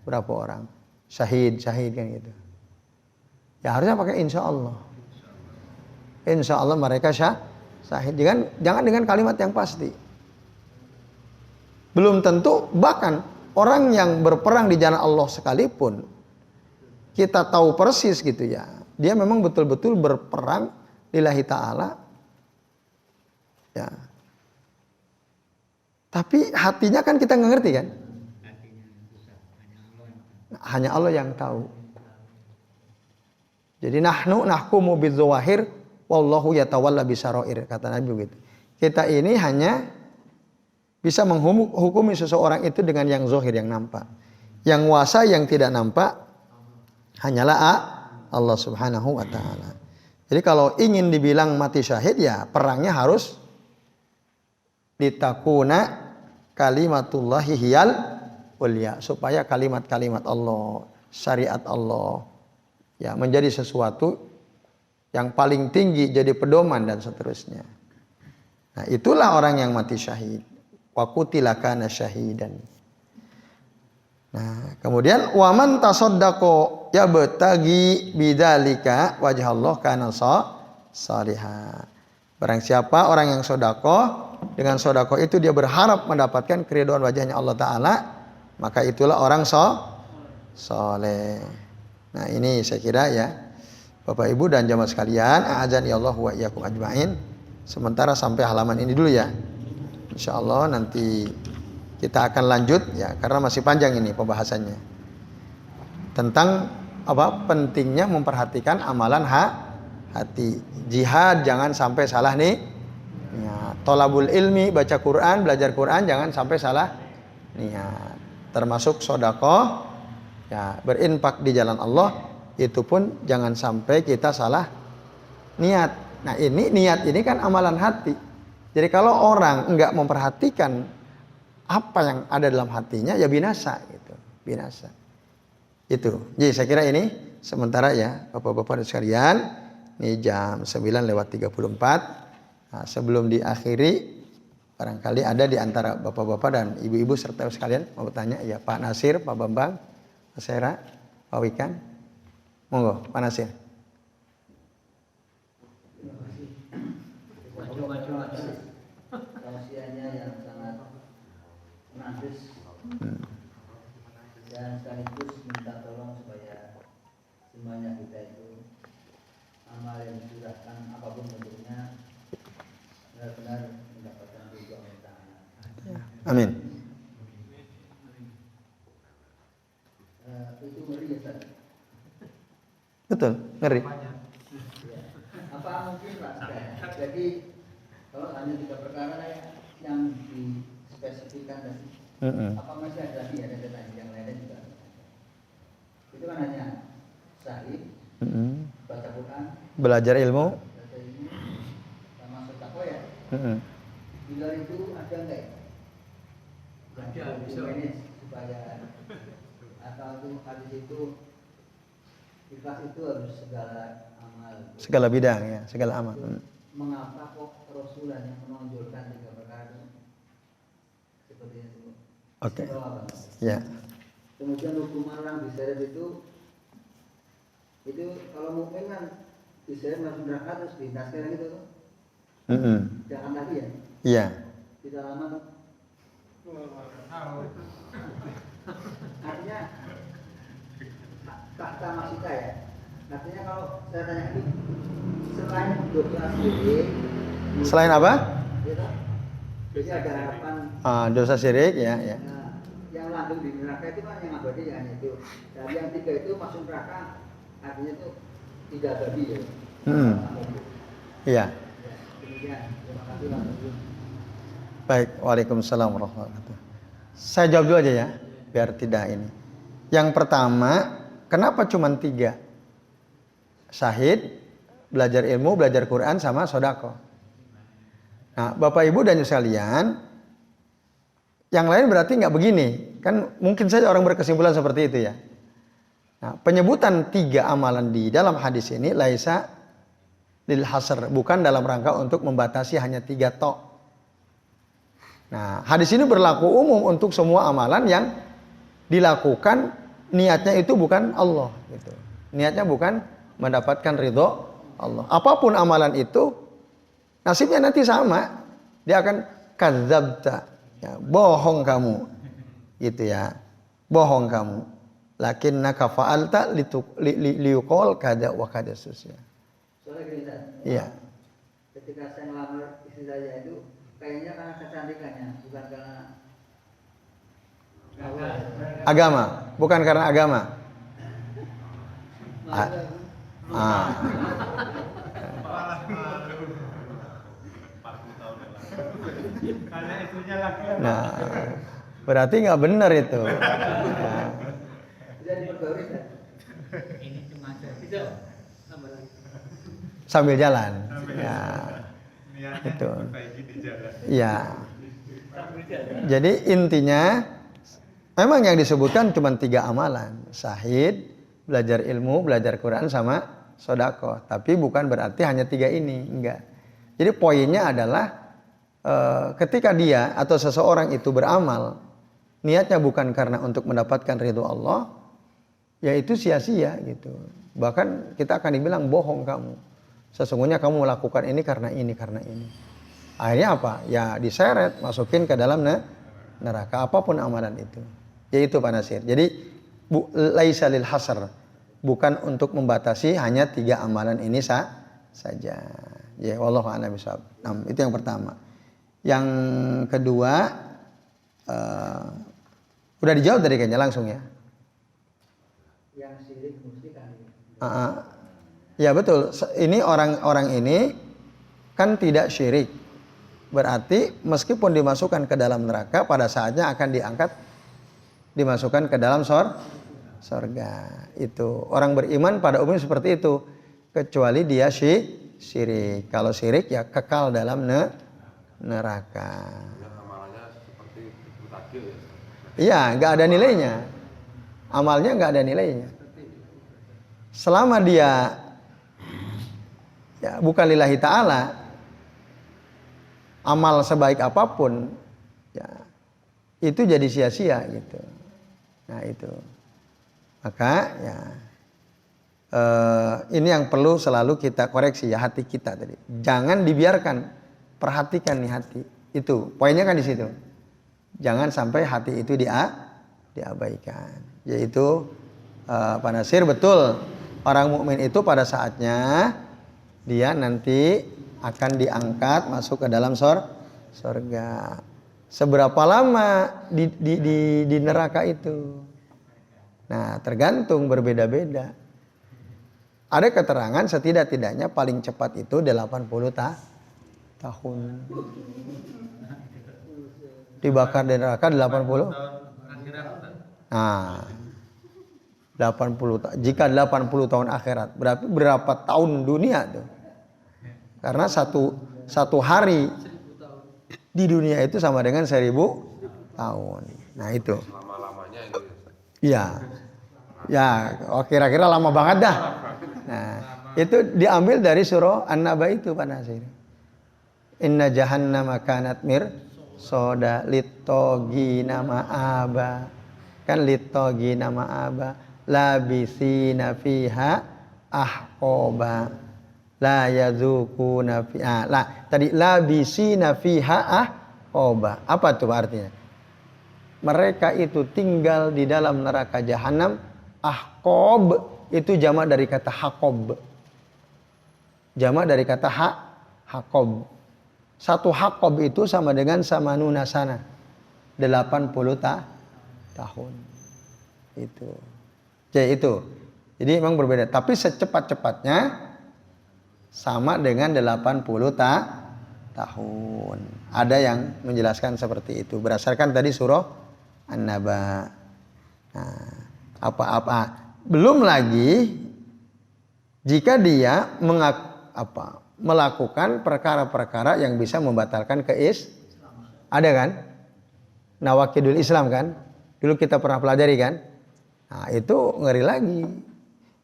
Berapa orang? Syahid kan gitu. Ya harusnya pakai insya Allah. Insya Allah mereka syahid. Jangan dengan kalimat yang pasti. Belum tentu, bahkan orang yang berperang di jalan Allah sekalipun, kita tahu persis gitu ya, dia memang betul-betul berperang lillahi ta'ala. Ya. Tapi hatinya kan kita nggak ngerti kan? Hanya Allah yang tahu. Jadi nahnu nahkumu bidzawahir wallahu yatawalla bisarair, kata Nabi begitu. Kita ini hanya bisa menghukumi seseorang itu dengan yang zahir, yang nampak. Yang kuasa yang tidak nampak hanyalah Allah Subhanahu wa taala. Jadi kalau ingin dibilang mati syahid, ya perangnya harus litakuna kalimatullahi hiyal ulya, supaya kalimat-kalimat Allah, syariat Allah ya menjadi sesuatu yang paling tinggi, jadi pedoman dan seterusnya. Nah, itulah orang yang mati syahid. Wa qutila kana syahidan. Nah, kemudian waman tasaddaqa yabtagi bidzalika wajhallah kana salihah. Barang siapa orang yang sedekah, dengan sedekah itu dia berharap mendapatkan keridhaan wajahnya Allah Ta'ala, maka itulah orang soleh. Nah, ini saya kira ya, Bapak Ibu dan jamaah sekalian, a'adzani Allah wa iyyakum ajmain. Sementara sampai halaman ini dulu ya. Insyaallah nanti kita akan lanjut ya, karena masih panjang ini pembahasannya. Tentang apa pentingnya memperhatikan amalan hati. Jihad jangan sampai salah nih. Ya, tolabul ilmi, baca Quran, belajar Quran jangan sampai salah niat. Termasuk sedekah, ya, berinfak di jalan Allah, itu pun jangan sampai kita salah niat. Nah, ini niat ini kan amalan hati. Jadi kalau orang enggak memperhatikan apa yang ada dalam hatinya, ya binasa gitu. Binasa. Itu. Jadi saya kira ini sementara ya, Bapak-bapak dan sekalian. Ini jam 9:34. Nah, sebelum diakhiri, barangkali ada di antara Bapak-bapak dan Ibu-ibu serta sekalian mau bertanya, ya Pak Nasir, Pak Bambang, Pak Sera, Pak Wikan. Monggo, Pak Nasir. Tausiahnya yang sangat menafis dan sekaligus minta tolong supaya semuanya kita itu amal yang disurahkan apapun bentuknya benar-benar mendapatkan ridho Allah Ta'ala. Amin. Itu ngeri ya Ustaz? Betul, ngeri. Ya. Apa mungkin Pak? Jadi kalau hanya 3 perkara yang dispesifikkan tadi, apa masih ada lagi yang lainnya juga? Itu kan hanya syahid, baca Quran, belajar ilmu, sama sedekah ya. Bila itu ada enggak ya? Ada, bisa supaya atau itu hadis itu ikhlas itu harus segala amal, segala bidang ya, segala amal. Mengapa kok Rasulullah yang menonjolkan 3 perkara itu seperti itu? Oke. Ya. Kemudian hukuman orang diseret itu kalau mukmin kan diseret masuk neraka terus dinaskan gitu tuh. Jangan lagi ya. Iya. Tidak lama tuh. Artinya kata masita ya. Artinya kalau saya tanya ini, selain dosa syirik, selain apa? Jadi ada harapan dosa syirik ya. Nah, yang langgeng di neraka itu kan yang abadi ya, itu. Dan yang 3 itu masuk neraka, artinya itu tidak abadi ya. Iya. Demikian. Terima kasih Pak. Baik, waalaikumsalam warahmatullahi wabarakatuh. Saya jawab dulu aja ya, biar tidak ini. Yang pertama, kenapa cuma 3? Syahid, belajar ilmu, belajar Quran, sama sedekah. Nah, Bapak Ibu dan sekalian, yang lain berarti nggak begini. Kan mungkin saja orang berkesimpulan seperti itu ya. Nah, penyebutan 3 amalan di dalam hadis ini laisa lil hasr, bukan dalam rangka untuk membatasi hanya 3 Nah, hadis ini berlaku umum untuk semua amalan yang dilakukan niatnya itu bukan Allah gitu. Niatnya bukan mendapatkan ridho Allah. Apapun amalan itu nasibnya nanti sama. Dia akan kadzabta, ya, bohong kamu. Gitu ya. Bohong kamu. Lakinnaka fa'alta liyuqal kada wa kada susya. Soalnya gini, iya. Ketika saya ngelamar istri saya itu kayaknya karena kecantikannya, bukan karena agama, bukan karena agama. Nah, berarti nggak benar itu. Nah. Sambil jalan. Ya. Itu. Ya. Jadi intinya memang yang disebutkan cuma 3 amalan. Syahid, belajar ilmu, belajar Quran, sama sedekah. Tapi bukan berarti hanya 3 ini, enggak. Jadi poinnya adalah ketika dia atau seseorang itu beramal, niatnya bukan karena untuk mendapatkan ridho Allah, ya itu sia-sia gitu. Bahkan kita akan dibilang bohong kamu. Sesungguhnya kamu melakukan ini karena ini, karena ini. Akhirnya apa? Ya diseret, masukin ke dalam neraka, apapun amalan itu. Yaitu Pak Nasir. Jadi laisa lil hasr, bukan untuk membatasi hanya 3 amalan ini saja. Ya wallahu a'lam bishawab. Nah, itu yang pertama. Yang kedua udah dijawab tadi kayaknya langsung ya. Yang syirik musyrik kan. Ya betul. Ini orang-orang ini kan tidak syirik. Berarti meskipun dimasukkan ke dalam neraka, pada saatnya akan diangkat, dimasukkan ke dalam surga. Itu orang beriman pada umumnya seperti itu, kecuali dia syirik. Kalau syirik ya kekal dalam neraka. Amalannya seperti mutakil ya. Iya, nggak ada nilainya. Amalnya nggak ada nilainya. Selama dia ya bukan lillahi ta'ala, amal sebaik apapun ya itu jadi sia-sia gitu. Nah itu. Maka ya ini yang perlu selalu kita koreksi ya, hati kita tadi. Jangan dibiarkan, perhatikan nih hati. Itu poinnya kan di situ. Jangan sampai hati itu diabaikan. Yaitu Pak Nasir betul, orang mukmin itu pada saatnya dia nanti akan diangkat masuk ke dalam surga. Seberapa lama di neraka itu? Nah, tergantung, berbeda-beda. Ada keterangan setidak-tidaknya paling cepat itu 80 tahun. Dibakar di neraka 80. Nah, 80 jika 80 tahun akhirat, berarti berapa tahun dunia tuh? Karena satu hari di dunia itu sama dengan 1000 tahun. Nah itu. Lama-lamanya itu. Iya. Ya, kira-kira lama banget dah. Nah, itu diambil dari surah An-Naba itu Pak Nasir. Inna jahannama kanat soda littogina ma'aba. Kan littogina ma'aba. Labisina fiha ahqoba. La yadzuquna fiha. Tadi labisina fiha ahqoba. Apa tuh artinya? Mereka itu tinggal di dalam neraka jahanam. Ahqob itu jamak dari kata haqob. Jamak dari kata haqob. Satu haqob itu sama dengan samanuna sana. 80 tahun. Itu. Jadi itu. Jadi memang berbeda. Tapi secepat-cepatnya sama dengan 80 tahun. Ada yang menjelaskan seperti itu. Berdasarkan tadi surah An-Naba. Nah, apa-apa. Belum lagi jika dia melakukan perkara-perkara yang bisa membatalkan ada kan? Nawakidul Islam kan? Dulu kita pernah pelajari kan? Nah itu ngeri lagi.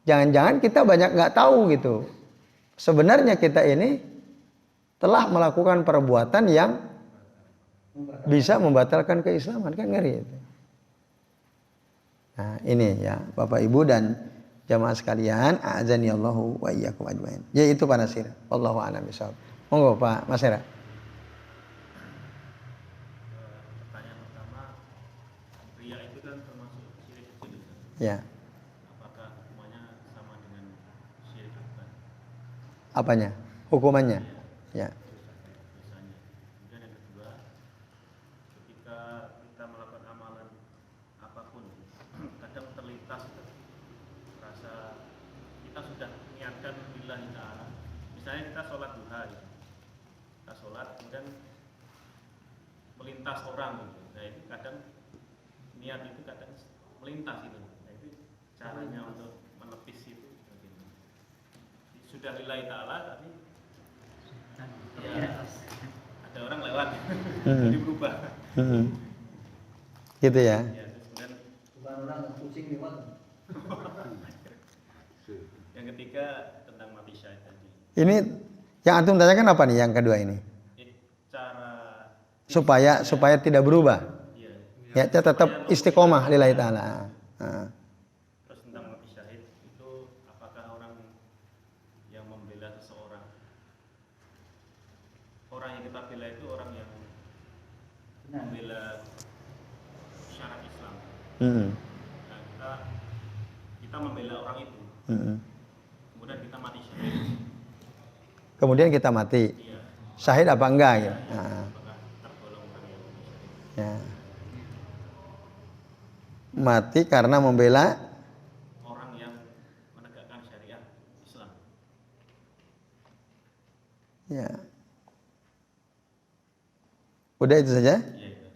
Jangan-jangan kita banyak nggak tahu gitu. Sebenarnya kita ini telah melakukan perbuatan yang bisa membatalkan keislaman, kan ngeri itu. Nah, ini ya Bapak Ibu dan jamaah sekalian, a'azani Allahu wa iyyakum ajmain. Yaitu panasir. Wallahu a'lam bishawab. Monggo Pak Mas Hera. Pertanyaan pertama, riya itu kan termasuk syirik kecil. Ya. Apakah hukumannya sama dengan syirik akbar? Apanya? Hukumannya? Ya. Dosanya. Kemudian yang kedua, ketika kita melakukan amalan apapun, kadang terlintas rasa kita sudah niatkan lillahi ta'ala. Misalnya kita sholat duha, ya. Kita sholat kemudian melintas orang gitu. Nah itu kadang niat itu kadang melintas itu. Nah itu caranya untuk menepis itu. Sudah lillahi ta'ala tapi ya ada orang lewat jadi berubah. Gitu ya. Ya, terus kemudian Bukan orang kucing lewat. yang ketiga tentang mati syahid tadi. Ini yang antum tanyakan apa nih yang kedua ini? Cara Supaya tidak berubah. ya, Ya, tetap istiqomah lillahi ta'ala. Nah. terus tentang mati syahid itu apakah orang yang membela seseorang, orang yang kita bela itu orang yang Benar. membela syarat Islam. Nah, kita membela orang itu, kemudian kita mati syahid. Kemudian kita mati. Iya, Syahid apa enggak gitu. Nah. apakah tergolong orang yang mati syahid? Ya. Mati karena membela Orang yang menegakkan syariat Islam. ya. Udah itu saja? Iya, itu.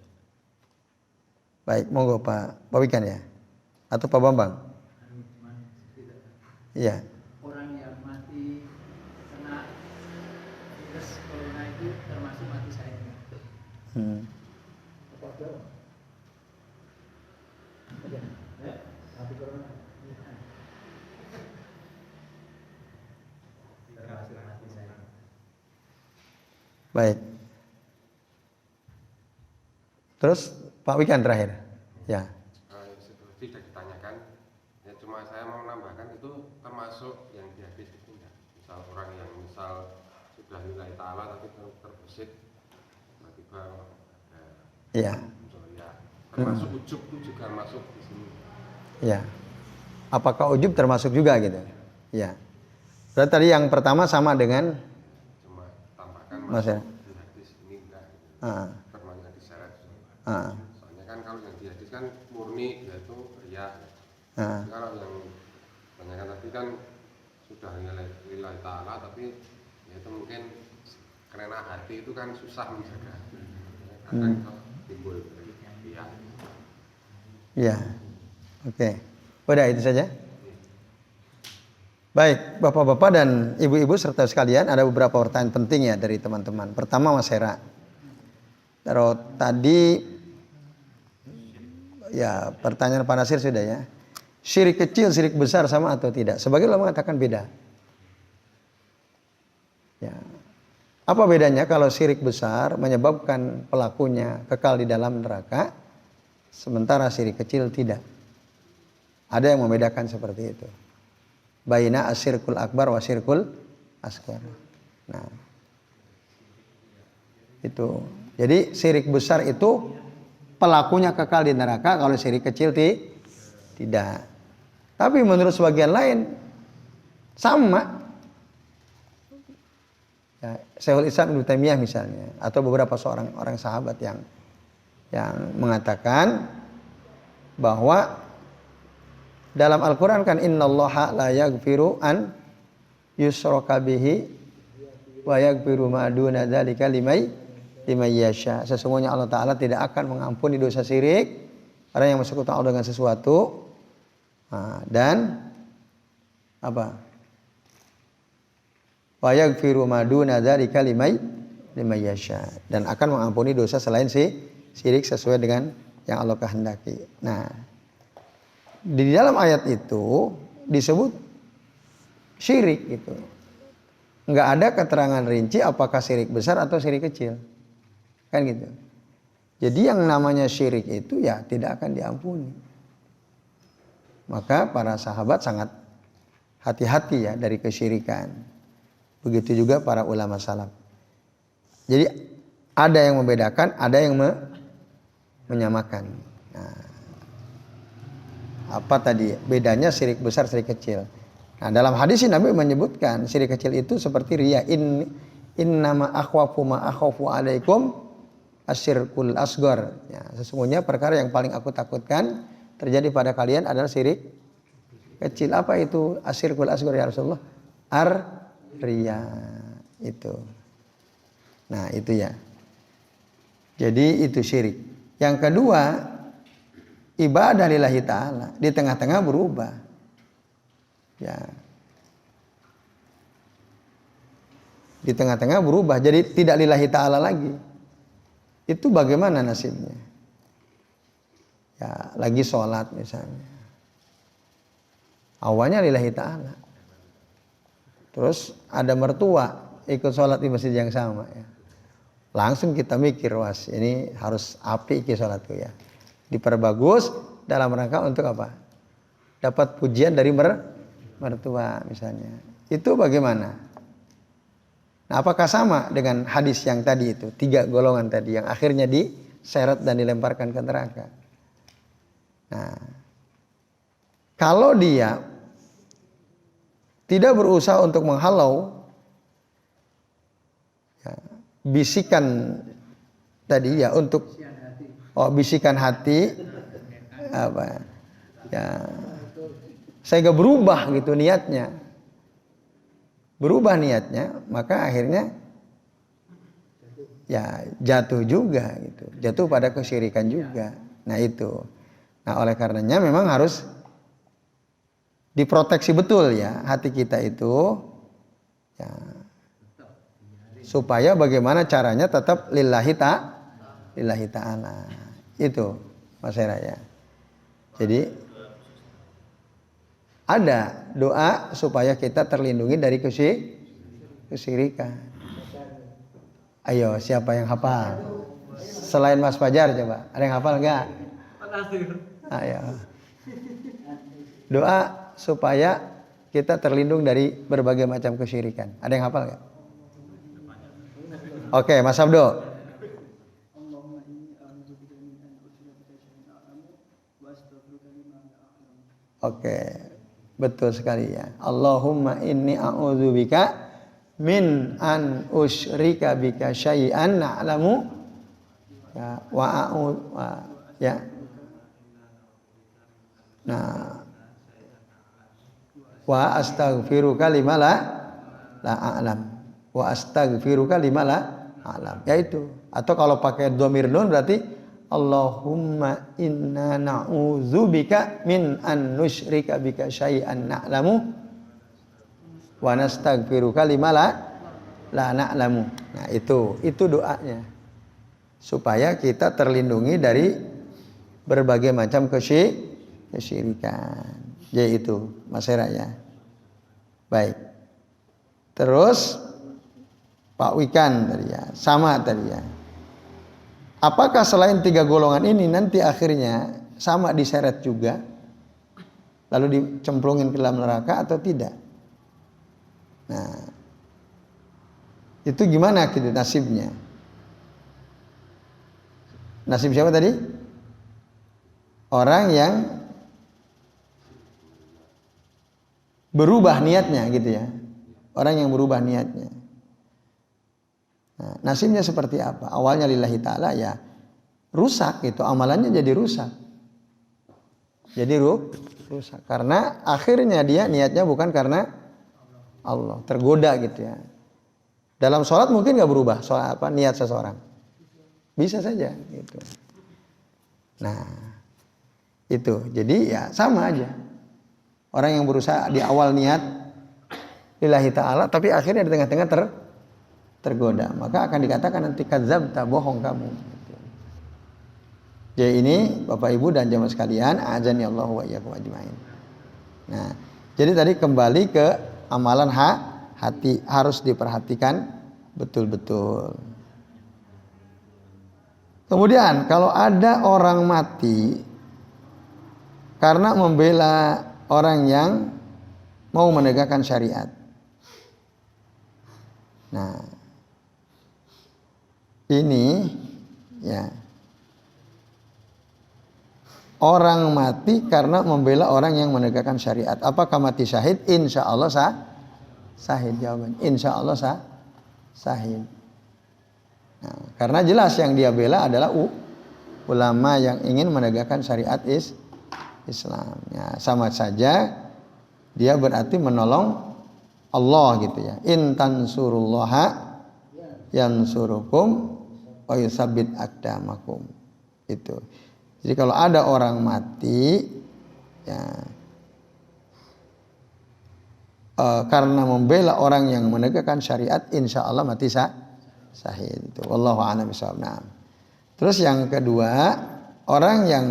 Baik, monggo Pak Wikan ya. Atau Pak Bambang? Iya. Orang yang mati kena virus corona itu termasuk mati syahid. Apa jawab? Mati corona. Termasuk mati syahid. Baik. Terus Pak Wikan terakhir. Ya. Seperti sudah ditanyakan, ya cuma saya mau menambahkan itu termasuk yang di hadis itu enggak. Misal orang yang sudah lillahi ta'ala tapi terbesit tiba-tiba ada Iya. ya, termasuk ujub itu juga masuk di sini. Iya. Apakah ujub termasuk juga gitu? Iya. Berarti tadi yang pertama sama dengan Cuma tambahkan Mas ya? masuk di hadis ini enggak gitu. Ah. Termasuk hadis syarat. Ah. Soalnya kan kalau yang di hadis kan murni yaitu riya. Ah. Kalau yang banyak tadi kan sudah lillahi ta'ala tapi ya itu mungkin karena hati itu kan susah menjaga. Kadang timbul riya. Iya. Oke. Udah itu saja. Baik, Bapak-bapak dan Ibu-ibu serta sekalian, ada beberapa pertanyaan penting ya dari teman-teman. Pertama Mas Hera. Kalau tadi ya pertanyaan Pak Nasir sudah ya. Syirik kecil, syirik besar sama atau tidak? Sebagian ulama mengatakan beda. Ya. Apa bedanya kalau syirik besar menyebabkan pelakunya kekal di dalam neraka, sementara syirik kecil tidak? Ada yang membedakan seperti itu. Baina asyirkul akbar wa syirkul asghar. Nah. Itu. Jadi syirik besar itu pelakunya kekal di neraka, kalau syirik kecil tidak. Tapi menurut sebagian lain sama. Ya, Syekhul Islam Ibnu Taimiyah misalnya, atau beberapa orang sahabat yang mengatakan bahwa dalam Al-Quran kan innallaha la yaghfiru an yushraka bihi wa yaghfiru ma duna dzalika liman yasha. Sesungguhnya Allah Ta'ala tidak akan mengampuni dosa syirik, orang yang mensekutukan Allah dengan sesuatu, dan apa? Wa yaghfiru ma duna dzalika liman yasha, dan akan mengampuni dosa selain syirik sesuai dengan yang Allah kehendaki. Nah, di dalam ayat itu disebut syirik gitu. Nggak ada keterangan rinci apakah syirik besar atau syirik kecil. Kan gitu. Jadi yang namanya syirik itu ya tidak akan diampuni. Maka para sahabat sangat hati-hati ya dari kesyirikan. Begitu juga para ulama salaf. Jadi ada yang membedakan, ada yang menyamakan. Nah, apa tadi bedanya syirik besar, syirik kecil? Nah, dalam hadis ini Nabi menyebutkan syirik kecil itu seperti riya. Innama akhwafu ma akhafu alaikum asyirkul asghar. Ya, sesungguhnya perkara yang paling aku takutkan terjadi pada kalian adalah syirik kecil. Apa itu asyirkul asghar ya Rasulullah? Riya itu. Nah, itu ya. Jadi itu syirik. Yang kedua, ibadah lillahi ta'ala di tengah-tengah berubah. Ya. Di tengah-tengah berubah jadi tidak lillahi ta'ala lagi. Itu bagaimana nasibnya? Ya, lagi sholat misalnya. Awalnya lillahi ta'ala. Terus ada mertua ikut sholat di masjid yang sama ya. Langsung kita mikir, was ini harus apik ke sholatku ya. Diperbagus dalam rangka untuk apa? Dapat pujian dari mertua misalnya. Itu bagaimana? Nah, apakah sama dengan hadis yang tadi itu? 3 golongan tadi yang akhirnya diseret dan dilemparkan ke neraka. Nah, kalau dia tidak berusaha untuk menghalau ya, bisikan tadi ya untuk bisikan hati apa ya sehingga berubah gitu niatnya, maka akhirnya ya jatuh juga gitu, jatuh pada kesyirikan juga. Nah itu, nah oleh karenanya memang harus diproteksi betul ya hati kita itu ya, supaya bagaimana caranya tetap lillahi ta'ala. Itu Mas Hera ya. Jadi ada doa supaya kita terlindungi dari kesyirikan. Ayo siapa yang hafal? Selain Mas Fajar coba. Ada yang hafal enggak? Ayo. Doa supaya kita terlindung dari berbagai macam kesyirikan. Ada yang hafal nggak? Oke, Mas Abdo. Oke, betul sekali ya. Allahumma inni a'udzubika min an usyrika bika syai'an na'lamu ya ya. Nah, wa astaghfiruka lima la a'lam. Wa astaghfiruka lima la a'lam. Yaitu. Atau kalau pakai dhamir nun berarti Allahumma inna na'udzubika min an nusyrika bika syai'an na'lamu wa nastaghfiruka lima la na'lamu. Nah, itu doanya. Supaya kita terlindungi dari berbagai macam kesyirikan. Yaitu Mas Hera ya. Baik. Terus Pak Wikan tadi ya, sama tadi ya. Apakah selain 3 golongan ini nanti akhirnya sama diseret juga, lalu dicemplungin ke dalam neraka atau tidak? Nah, itu gimana gitu nasibnya? Nasib siapa tadi? Orang yang berubah niatnya gitu ya. Orang yang berubah niatnya. Nah, nasibnya seperti apa? Awalnya lillahi ta'ala ya rusak gitu. Amalannya jadi rusak. Jadi rusak. Karena akhirnya dia niatnya bukan karena Allah. Tergoda gitu ya. Dalam sholat mungkin gak berubah soal apa niat seseorang. Bisa saja gitu. Nah itu. Jadi ya sama aja. Orang yang berusaha di awal niat lillahi ta'ala tapi akhirnya di tengah-tengah tergoda, maka akan dikatakan nanti kadzabta, bohong kamu. Jadi ini Bapak Ibu dan jamaah sekalian, azani Allah wa iyyakum ajmain. Nah, jadi tadi kembali ke amalan hati harus diperhatikan betul-betul. Kemudian kalau ada orang mati karena membela orang yang mau menegakkan syariat. Nah, ini ya, orang mati karena membela orang yang menegakkan syariat. Apakah mati syahid? Insya Allah sahid jawaban. Insya Allah sahid. Nah, karena jelas yang dia bela adalah ulama yang ingin menegakkan syariat Islam. Ya, sama saja dia berarti menolong Allah gitu ya. In tansurullaha yansurukum wa yusabbit aqdamakum. Itu. Jadi kalau ada orang mati ya, karena membela orang yang menegakkan syariat, insya Allah mati sahid. Itu. Wallahu a'lam bishawab. Nah. Terus yang kedua, orang yang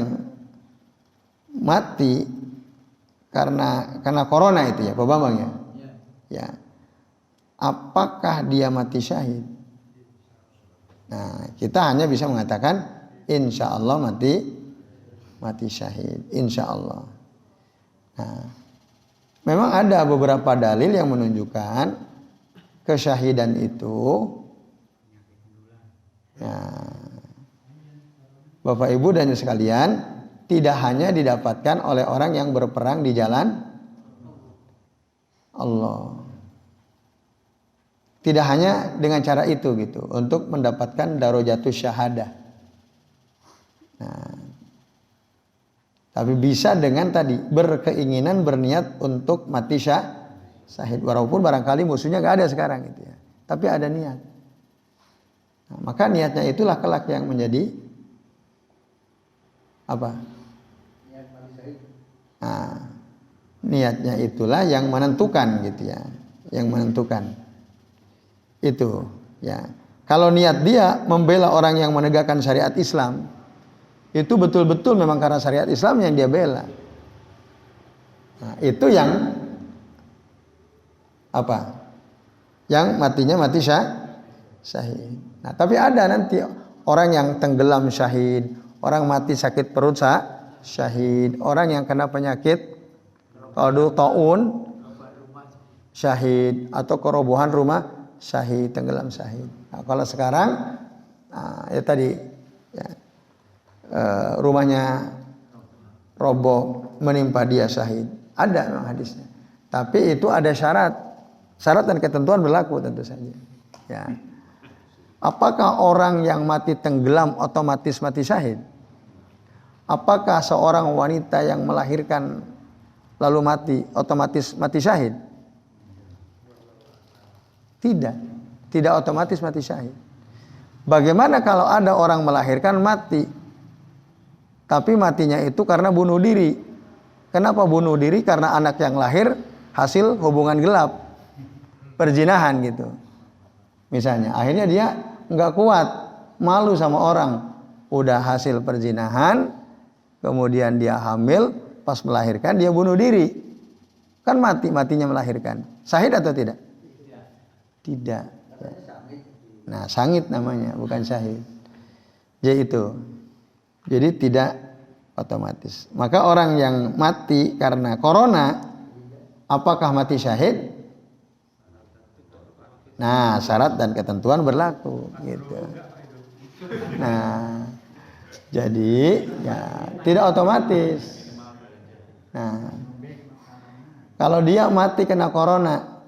mati karena corona itu ya, Pak Bambang ya. Ya. Apakah dia mati syahid? Nah, kita hanya bisa mengatakan insya Allah mati syahid, insya Allah. Nah, memang ada beberapa dalil yang menunjukkan kesyahidan itu. Nah, Bapak Ibu dan sekalian, tidak hanya didapatkan oleh orang yang berperang di jalan Allah. Tidak hanya dengan cara itu gitu, untuk mendapatkan darajatus syahadah. Nah, tapi bisa dengan tadi berkeinginan, berniat untuk mati syahid, walaupun barangkali musuhnya nggak ada sekarang gitu ya, tapi ada niat. Nah, maka niatnya itulah kelak yang menjadi apa? Nah, niatnya itulah yang menentukan gitu ya, yang menentukan. Itu ya. Kalau niat dia membela orang yang menegakkan syariat Islam, itu betul-betul memang karena syariat Islam yang dia bela. Nah, itu yang apa? Yang matinya mati syahid. Nah, tapi ada nanti orang yang tenggelam syahid, orang mati sakit perut syahid, orang yang kena penyakit taun syahid, atau kerobohan rumah syahid, tenggelam syahid. Nah, kalau sekarang ya tadi ya, rumahnya roboh menimpa dia syahid, ada memang hadisnya. Tapi itu ada syarat dan ketentuan berlaku tentu saja. Ya. Apakah orang yang mati tenggelam otomatis mati syahid? Apakah seorang wanita yang melahirkan lalu mati otomatis mati syahid? Tidak otomatis mati syahid. Bagaimana kalau ada orang melahirkan mati, tapi matinya itu karena bunuh diri? Kenapa bunuh diri? Karena anak yang lahir hasil hubungan gelap, perzinahan gitu. Misalnya, akhirnya dia nggak kuat, malu sama orang, udah hasil perzinahan, kemudian dia hamil, pas melahirkan dia bunuh diri, kan matinya melahirkan. Syahid atau tidak? Tidak. Nah, sangit namanya, bukan syahid. Jadi itu. Jadi tidak otomatis. Maka orang yang mati karena corona, apakah mati syahid? Nah, syarat dan ketentuan berlaku gitu. Nah, jadi ya tidak otomatis. Nah, kalau dia mati kena corona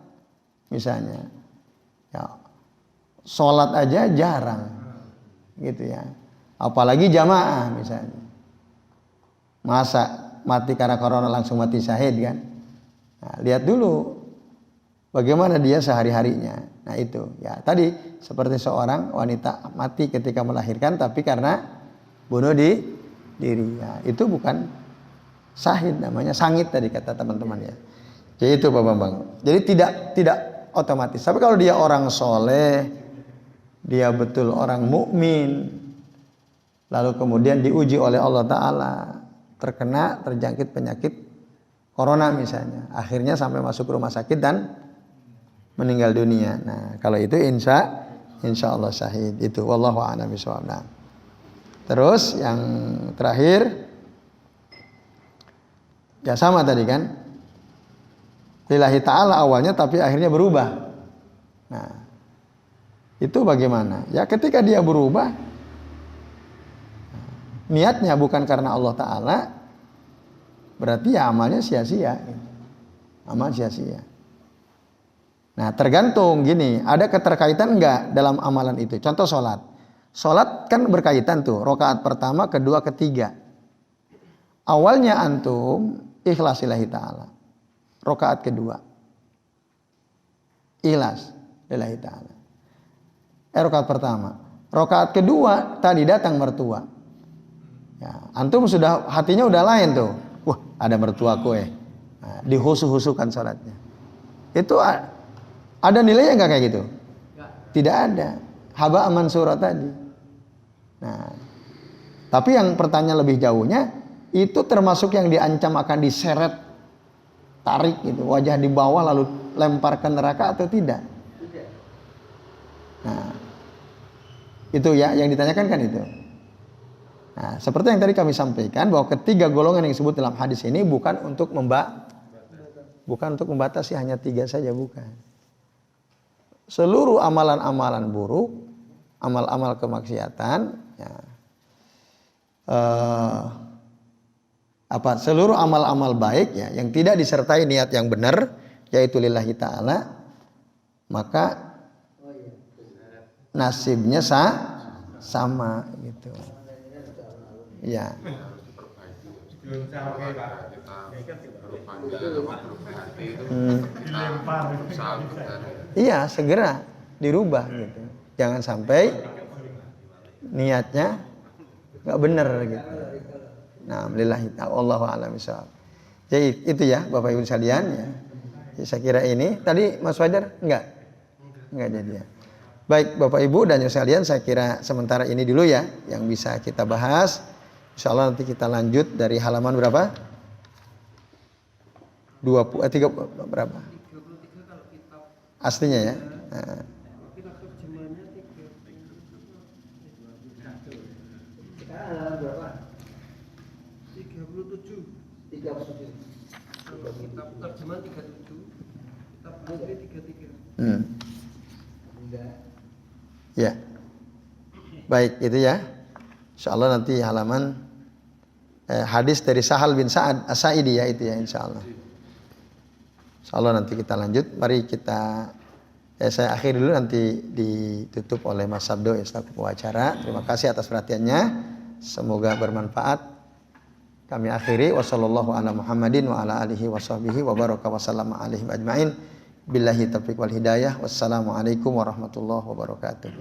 misalnya, ya, sholat aja jarang gitu ya, apalagi jamaah misalnya. Masa mati karena corona langsung mati syahid kan? Nah, lihat dulu bagaimana dia sehari-harinya. Nah itu ya, tadi seperti seorang wanita mati ketika melahirkan tapi karena bunuh diri ya, itu bukan syahid, namanya sangit tadi kata teman-teman ya. Jadi itu Pak Bambang. Jadi tidak otomatis. Tapi kalau dia orang soleh, dia betul orang mukmin, lalu kemudian diuji oleh Allah Ta'ala, terjangkit penyakit corona misalnya, akhirnya sampai masuk rumah sakit dan meninggal dunia. Nah, kalau itu insya Allah syahid. Itu wallahu a'lam bishawab. Nah, terus yang terakhir, Ya sama tadi kan. Lillahi ta'ala awalnya tapi akhirnya berubah. Nah, itu bagaimana? Ya ketika dia berubah, niatnya bukan karena Allah Ta'ala, berarti ya amalnya sia-sia. Amal sia-sia. Nah tergantung gini, ada keterkaitan enggak dalam amalan itu. Contoh sholat. Sholat kan berkaitan tuh, rakaat pertama, kedua, ketiga. Awalnya antum ikhlas lillahi ta'ala. Rakaat kedua. Ikhlas lillahi ta'ala. Rakaat pertama. Rakaat kedua tadi datang mertua. Ya, antum sudah hatinya udah lain tuh. Wah, ada mertuaku Nah, dihusu-husukan sholatnya. Itu ada nilainya enggak kayak gitu? Tidak ada. Haba mansura tadi. Nah, tapi yang pertanyaan lebih jauhnya, itu termasuk yang diancam akan diseret, tarik gitu, wajah di bawah lalu lempar ke neraka atau tidak? Nah, itu ya yang ditanyakan kan itu. Nah, seperti yang tadi kami sampaikan bahwa ketiga golongan yang disebut dalam hadis ini bukan untuk membatasi hanya 3 saja, bukan. Seluruh amalan-amalan buruk, amal-amal kemaksiatan, ya, seluruh amal-amal baik ya, yang tidak disertai niat yang benar, yaitu lillahi ta'ala, maka nasibnya sama gitu. Ya. Iya, segera dirubah gitu. Jangan sampai niatnya nggak benar gitu. Nah, lillahi ta'ala, Allahu a'lam bishawab. Jadi itu ya Bapak Ibu sekalian ya. Jadi, saya kira ini tadi Mas Fajar enggak jadi ya. Baik Bapak Ibu dan sekalian, saya kira sementara ini dulu ya yang bisa kita bahas. Insyaallah nanti kita lanjut dari halaman berapa? 30 berapa? 33 kalau kitab aslinya ya. Nah. kitab terjemahannya 30. Sekarang halaman berapa? 37. Kalau kitab terjemahan 37, kitab asli 33. Enggak. Ya. Baik, itu ya. Insyaallah nanti halaman hadis dari Sahal bin Sa'ad As-Sa'idi ya itu ya insyaallah. Insyaallah nanti kita lanjut. Mari kita saya akhiri dulu, nanti ditutup oleh Mas Sabdo selaku pewacara. Terima kasih atas perhatiannya. Semoga bermanfaat. Kami akhiri wassallallahu ala Muhammadin wa ala alihi washabbihi wa baraka wa sallama alaihim ajmain. Billahi taufiq wal hidayah. Wassalamualaikum warahmatullahi wabarakatuh.